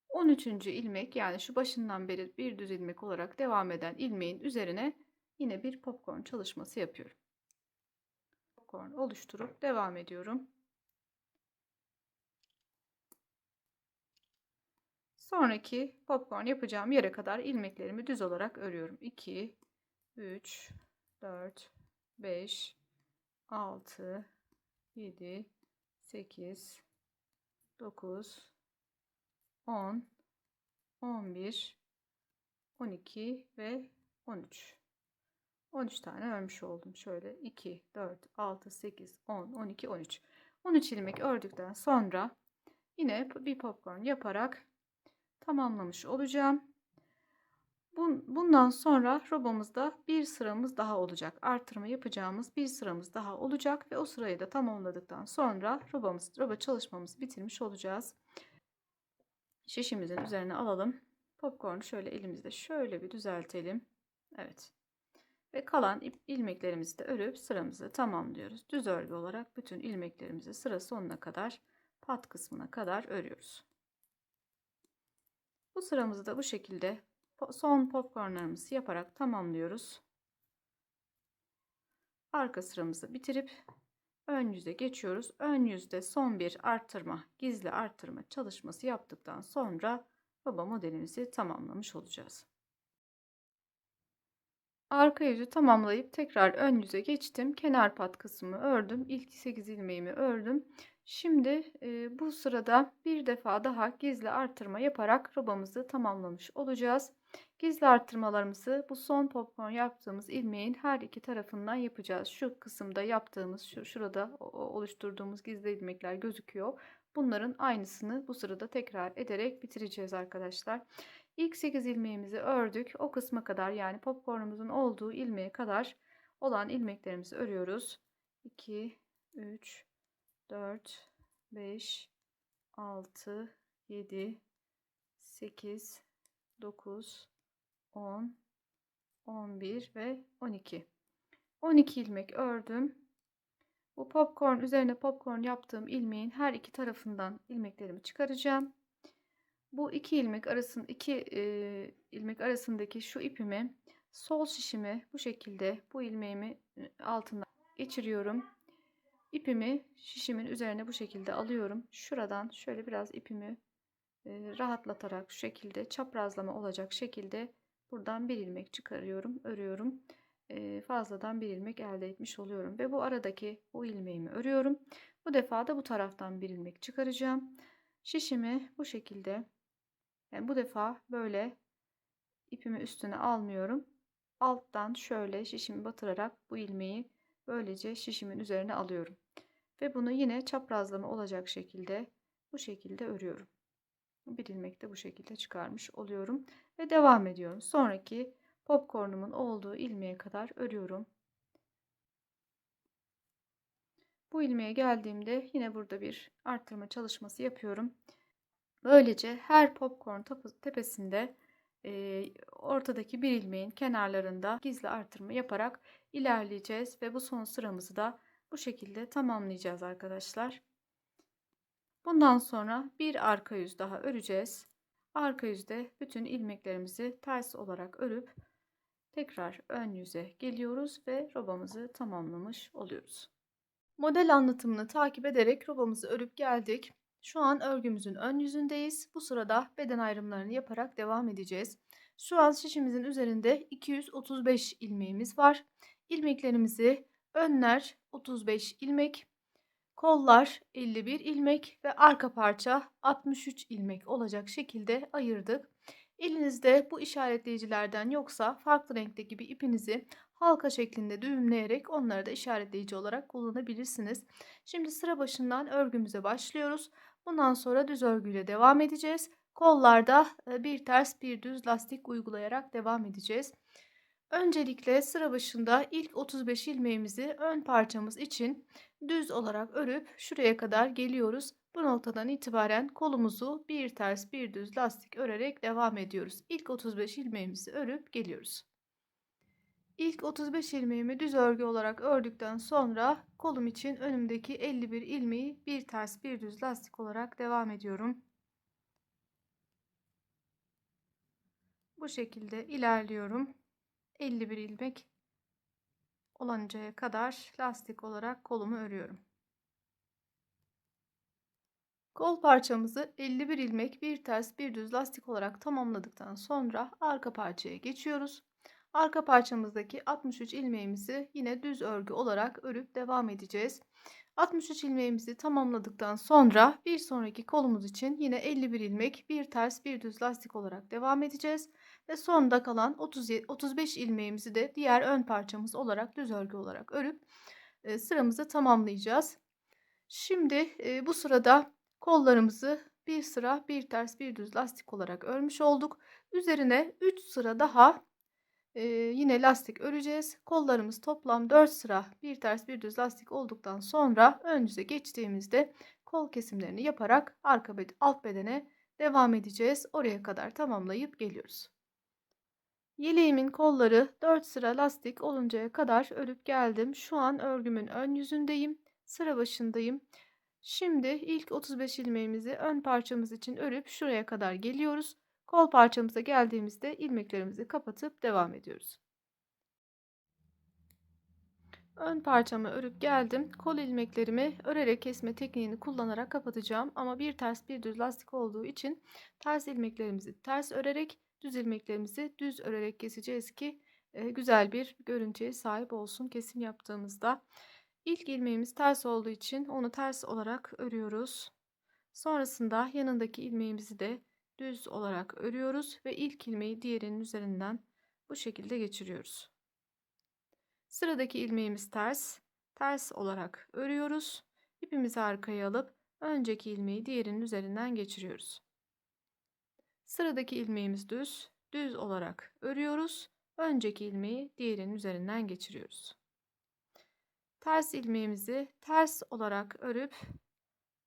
A: 13. ilmek, yani şu başından beri bir düz ilmek olarak devam eden ilmeğin üzerine yine bir popcorn çalışması yapıyorum. Popcorn oluşturup devam ediyorum. Sonraki popcorn yapacağım yere kadar ilmeklerimi düz olarak örüyorum. 2, 3, 4, 5, 6, 7, 8, 9, 10, 11, 12 ve 13. 13 tane örmüş oldum. Şöyle 2, 4, 6, 8, 10, 12, 13. 13 ilmek ördükten sonra yine bir popcorn yaparak tamamlamış olacağım. Bundan sonra robamızda bir sıramız daha olacak. Artırma yapacağımız bir sıramız daha olacak ve o sırayı da tamamladıktan sonra roba çalışmamızı bitirmiş olacağız. Şişimizin üzerine alalım. Popcornu şöyle elimizde şöyle bir düzeltelim. Evet. Ve kalan ilmeklerimizi de örüp sıramızı tamamlıyoruz. Düz örgü olarak bütün ilmeklerimizi sıra sonuna kadar, pat kısmına kadar örüyoruz. Bu sıramızı da bu şekilde son popcornlarımızı yaparak tamamlıyoruz. Arka sıramızı bitirip ön yüze geçiyoruz. Ön yüzde son bir arttırma, gizli arttırma çalışması yaptıktan sonra roba modelimizi tamamlamış olacağız. Arka yüzü tamamlayıp tekrar ön yüze geçtim. Kenar pat kısmı ördüm. İlk 8 ilmeğimi ördüm. Şimdi bu sırada bir defa daha gizli artırma yaparak robamızı tamamlamış olacağız. Gizli artırmalarımızı bu son popcorn yaptığımız ilmeğin her iki tarafından yapacağız. Şu kısımda yaptığımız, şurada oluşturduğumuz gizli ilmekler gözüküyor. Bunların aynısını bu sırada tekrar ederek bitireceğiz arkadaşlar. İlk 8 ilmeğimizi ördük. O kısma kadar, yani popcornumuzun olduğu ilmeğe kadar olan ilmeklerimizi örüyoruz. 2, 3, 4, 5, 6, 7, 8, 9, 10, 11 ve 12. 12 ilmek ördüm. Bu popcorn üzerine popcorn yaptığım ilmeğin her iki tarafından ilmeklerimi çıkaracağım. Bu iki ilmek arasındaki şu ipimi, sol şişimi bu şekilde, bu ilmeğimi altından geçiriyorum. İpimi şişimin üzerine bu şekilde alıyorum. Şuradan şöyle biraz ipimi rahatlatarak şu şekilde çaprazlama olacak şekilde buradan bir ilmek çıkarıyorum, örüyorum. Fazladan bir ilmek elde etmiş oluyorum ve bu aradaki bu ilmeğimi örüyorum. Bu defa da bu taraftan bir ilmek çıkaracağım. Şişimi bu şekilde, yani bu defa böyle ipimi üstüne almıyorum. Alttan şöyle şişimi batırarak bu ilmeği böylece şişimin üzerine alıyorum. Ve bunu yine çaprazlama olacak şekilde bu şekilde örüyorum. Bir ilmek de bu şekilde çıkarmış oluyorum. Ve devam ediyorum. Sonraki popcornumun olduğu ilmeğe kadar örüyorum. Bu ilmeğe geldiğimde yine burada bir arttırma çalışması yapıyorum. Böylece her popcorn tepesinde ortadaki bir ilmeğin kenarlarında gizli artırma yaparak ilerleyeceğiz ve bu son sıramızı da bu şekilde tamamlayacağız arkadaşlar. Bundan sonra bir arka yüz daha öreceğiz. Arka yüzde bütün ilmeklerimizi ters olarak örüp tekrar ön yüze geliyoruz ve robamızı tamamlamış oluyoruz. Model anlatımını takip ederek robamızı örüp geldik. Şu an örgümüzün ön yüzündeyiz. Bu sırada beden ayrımlarını yaparak devam edeceğiz. Şu an şişimizin üzerinde 235 ilmeğimiz var. İlmeklerimizi önler 35 ilmek, kollar 51 ilmek ve arka parça 63 ilmek olacak şekilde ayırdık. Elinizde bu işaretleyicilerden yoksa farklı renkteki bir ipinizi halka şeklinde düğümleyerek onları da işaretleyici olarak kullanabilirsiniz. Şimdi sıra başından örgümüze başlıyoruz. Bundan sonra düz örgüyle devam edeceğiz. Kollarda bir ters bir düz lastik uygulayarak devam edeceğiz. Öncelikle sıra başında ilk 35 ilmeğimizi ön parçamız için düz olarak örüp şuraya kadar geliyoruz. Bu noktadan itibaren kolumuzu bir ters bir düz lastik örerek devam ediyoruz. İlk 35 ilmeğimizi örüp geliyoruz. İlk 35 ilmeğimi düz örgü olarak ördükten sonra kolum için önümdeki 51 ilmeği bir ters bir düz lastik olarak devam ediyorum. Bu şekilde ilerliyorum. 51 ilmek oluncaya kadar lastik olarak kolumu örüyorum. Kol parçamızı 51 ilmek bir ters bir düz lastik olarak tamamladıktan sonra arka parçaya geçiyoruz. Arka parçamızdaki 63 ilmeğimizi yine düz örgü olarak örüp devam edeceğiz. 63 ilmeğimizi tamamladıktan sonra bir sonraki kolumuz için yine 51 ilmek bir ters bir düz lastik olarak devam edeceğiz ve sonda kalan 35 ilmeğimizi de diğer ön parçamız olarak düz örgü olarak örüp sıramızı tamamlayacağız. Şimdi bu sırada kollarımızı bir sıra bir ters bir düz lastik olarak örmüş olduk. Üzerine 3 sıra daha yine lastik öreceğiz. Kollarımız toplam 4 sıra bir ters bir düz lastik olduktan sonra ön yüze geçtiğimizde kol kesimlerini yaparak alt bedene devam edeceğiz. Oraya kadar tamamlayıp geliyoruz. Yeleğimin kolları 4 sıra lastik oluncaya kadar örüp geldim. Şu an örgümün ön yüzündeyim. Sıra başındayım. Şimdi ilk 35 ilmeğimizi ön parçamız için örüp şuraya kadar geliyoruz. Kol parçamıza geldiğimizde ilmeklerimizi kapatıp devam ediyoruz. Ön parçamı örüp geldim. Kol ilmeklerimi örerek kesme tekniğini kullanarak kapatacağım. Ama bir ters bir düz lastik olduğu için ters ilmeklerimizi ters örerek, düz ilmeklerimizi düz örerek keseceğiz ki güzel bir görüntüye sahip olsun kesim yaptığımızda. İlk ilmeğimiz ters olduğu için onu ters olarak örüyoruz. Sonrasında yanındaki ilmeğimizi de düz olarak örüyoruz ve ilk ilmeği diğerinin üzerinden bu şekilde geçiriyoruz. Sıradaki ilmeğimiz ters. Ters olarak örüyoruz. İpimizi arkaya alıp önceki ilmeği diğerinin üzerinden geçiriyoruz. Sıradaki ilmeğimiz düz. Düz olarak örüyoruz. Önceki ilmeği diğerinin üzerinden geçiriyoruz. Ters ilmeğimizi ters olarak örüp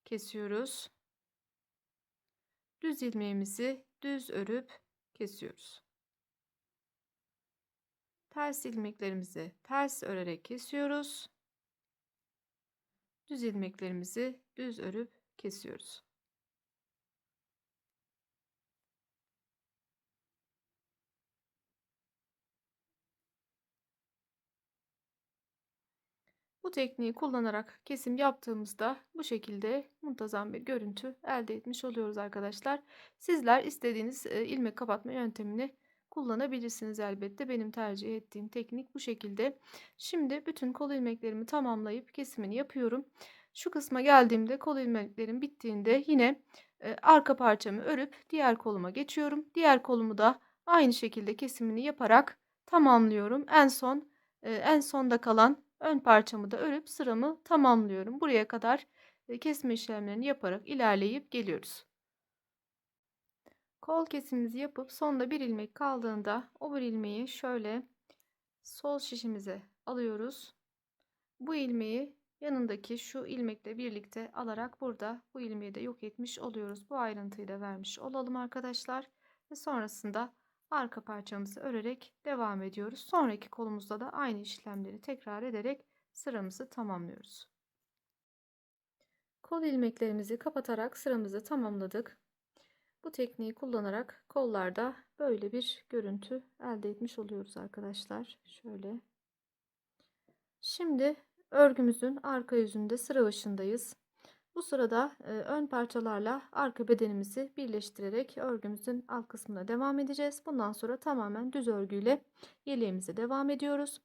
A: kesiyoruz. Düz ilmeğimizi düz örüp kesiyoruz. Ters ilmeklerimizi ters örerek kesiyoruz. Düz ilmeklerimizi düz örüp kesiyoruz. Bu tekniği kullanarak kesim yaptığımızda bu şekilde muntazam bir görüntü elde etmiş oluyoruz arkadaşlar. Sizler istediğiniz ilmek kapatma yöntemini kullanabilirsiniz elbette. Benim tercih ettiğim teknik bu şekilde. Şimdi bütün kol ilmeklerimi tamamlayıp kesimini yapıyorum. Şu kısma geldiğimde kol ilmeklerim bittiğinde yine arka parçamı örüp diğer koluma geçiyorum. Diğer kolumu da aynı şekilde kesimini yaparak tamamlıyorum. En sonda kalan ön parçamı da örüp sıramı tamamlıyorum. Buraya kadar kesme işlemlerini yaparak ilerleyip geliyoruz. Kol kesimimizi yapıp sonda bir ilmek kaldığında o bir ilmeği şöyle sol şişimize alıyoruz. Bu ilmeği yanındaki şu ilmekle birlikte alarak burada bu ilmeği de yok etmiş oluyoruz. Bu ayrıntıyı da vermiş olalım arkadaşlar. Ve sonrasında arka parçamızı örerek devam ediyoruz. Sonraki kolumuzda da aynı işlemleri tekrar ederek sıramızı tamamlıyoruz. Kol ilmeklerimizi kapatarak sıramızı tamamladık. Bu tekniği kullanarak kollarda böyle bir görüntü elde etmiş oluyoruz arkadaşlar. Şöyle. Şimdi örgümüzün arka yüzünde sıra başındayız. Bu sırada ön parçalarla arka bedenimizi birleştirerek örgümüzün alt kısmına devam edeceğiz. Bundan sonra tamamen düz örgüyle yeleğimize devam ediyoruz.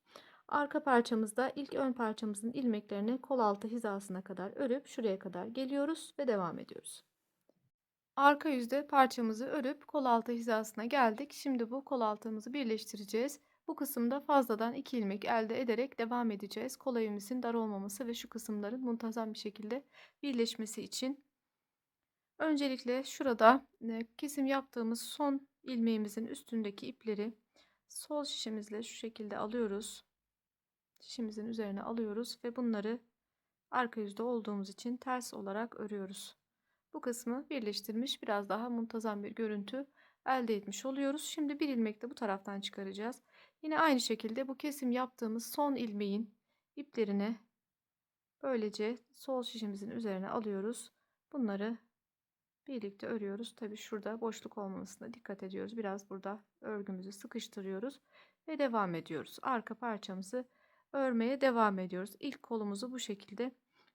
A: Arka parçamızda ilk ön parçamızın ilmeklerini kol altı hizasına kadar örüp şuraya kadar geliyoruz ve devam ediyoruz. Arka yüzde parçamızı örüp kol altı hizasına geldik. Şimdi bu kol altımızı birleştireceğiz. Bu kısımda fazladan 2 ilmek elde ederek devam edeceğiz. Kol evimizin dar olmaması ve şu kısımların muntazam bir şekilde birleşmesi için. Öncelikle şurada kesim yaptığımız son ilmeğimizin üstündeki ipleri sol şişimizle şu şekilde alıyoruz. Şişimizin üzerine alıyoruz ve bunları arka yüzde olduğumuz için ters olarak örüyoruz. Bu kısmı birleştirmiş, biraz daha muntazam bir görüntü elde etmiş oluyoruz. Şimdi bir ilmek de bu taraftan çıkaracağız. Yine aynı şekilde bu kesim yaptığımız son ilmeğin iplerini böylece sol şişimizin üzerine alıyoruz. Bunları birlikte örüyoruz. Tabi şurada boşluk olmamasına dikkat ediyoruz. Biraz burada örgümüzü sıkıştırıyoruz ve devam ediyoruz. Arka parçamızı örmeye devam ediyoruz. İlk kolumuzu bu şekilde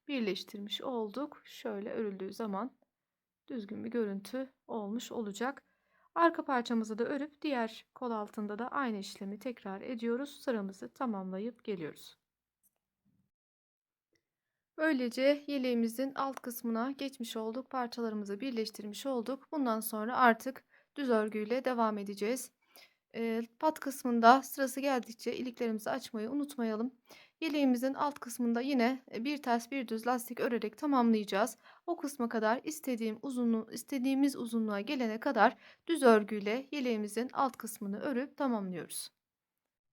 A: birleştirmiş olduk. Şöyle örüldüğü zaman düzgün bir görüntü olmuş olacak. Arka parçamızı da örüp diğer kol altında da aynı işlemi tekrar ediyoruz. Sıramızı tamamlayıp geliyoruz. Böylece yeleğimizin alt kısmına geçmiş olduk. Parçalarımızı birleştirmiş olduk. Bundan sonra artık düz örgüyle devam edeceğiz. Pat kısmında sırası geldikçe iliklerimizi açmayı unutmayalım. Yeleğimizin alt kısmında yine bir ters bir düz lastik örerek tamamlayacağız. O kısma kadar istediğimiz uzunluğa gelene kadar düz örgüyle yeleğimizin alt kısmını örüp tamamlıyoruz.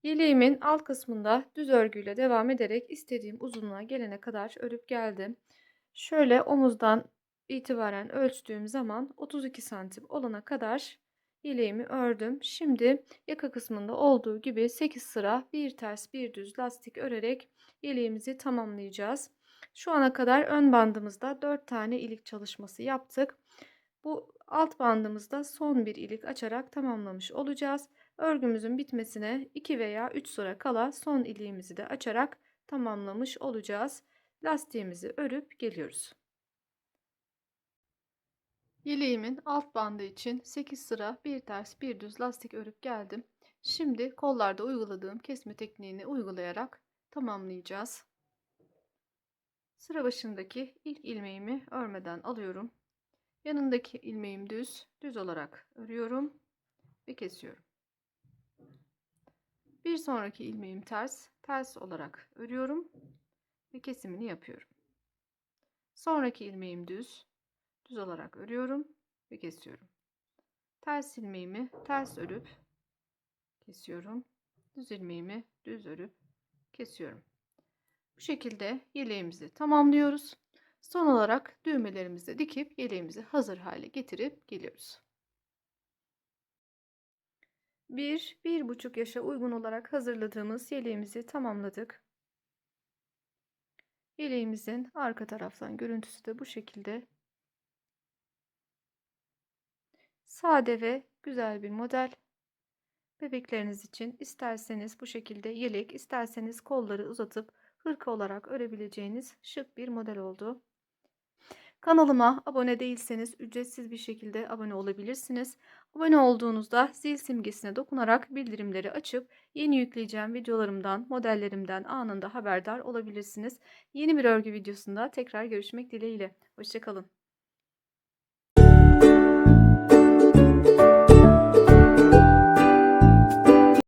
A: Yeleğimin alt kısmında düz örgüyle devam ederek istediğim uzunluğa gelene kadar örüp geldim. Şöyle omuzdan itibaren ölçtüğüm zaman 32 santim olana kadar yeleğimi ördüm. Şimdi yaka kısmında olduğu gibi 8 sıra bir ters bir düz lastik örerek yeleğimizi tamamlayacağız. Şu ana kadar ön bandımızda 4 tane ilik çalışması yaptık. Bu alt bandımızda son bir ilik açarak tamamlamış olacağız. Örgümüzün bitmesine 2 veya 3 sıra kala son iliğimizi de açarak tamamlamış olacağız. Lastiğimizi örüp geliyoruz. Yeleğimin alt bandı için 8 sıra bir ters bir düz lastik örüp geldim. Şimdi kollarda uyguladığım kesme tekniğini uygulayarak tamamlayacağız. Sıra başındaki ilk ilmeğimi örmeden alıyorum. Yanındaki ilmeğim düz olarak örüyorum ve kesiyorum. Bir sonraki ilmeğim ters olarak örüyorum ve kesimini yapıyorum. Sonraki ilmeğim düz olarak örüyorum ve kesiyorum. Ters ilmeğimi ters örüp kesiyorum. Düz ilmeğimi düz örüp kesiyorum. Bu şekilde yeleğimizi tamamlıyoruz. Son olarak düğmelerimizi dikip yeleğimizi hazır hale getirip geliyoruz. 1-1,5 yaşa uygun olarak hazırladığımız yeleğimizi tamamladık. Yeleğimizin arka taraftan görüntüsü de bu şekilde. Sade ve güzel bir model. Bebekleriniz için isterseniz bu şekilde yelek, isterseniz kolları uzatıp hırka olarak örebileceğiniz şık bir model oldu. Kanalıma abone değilseniz ücretsiz bir şekilde abone olabilirsiniz. Abone olduğunuzda zil simgesine dokunarak bildirimleri açıp yeni yükleyeceğim videolarımdan, modellerimden anında haberdar olabilirsiniz. Yeni bir örgü videosunda tekrar görüşmek dileğiyle. Hoşça kalın.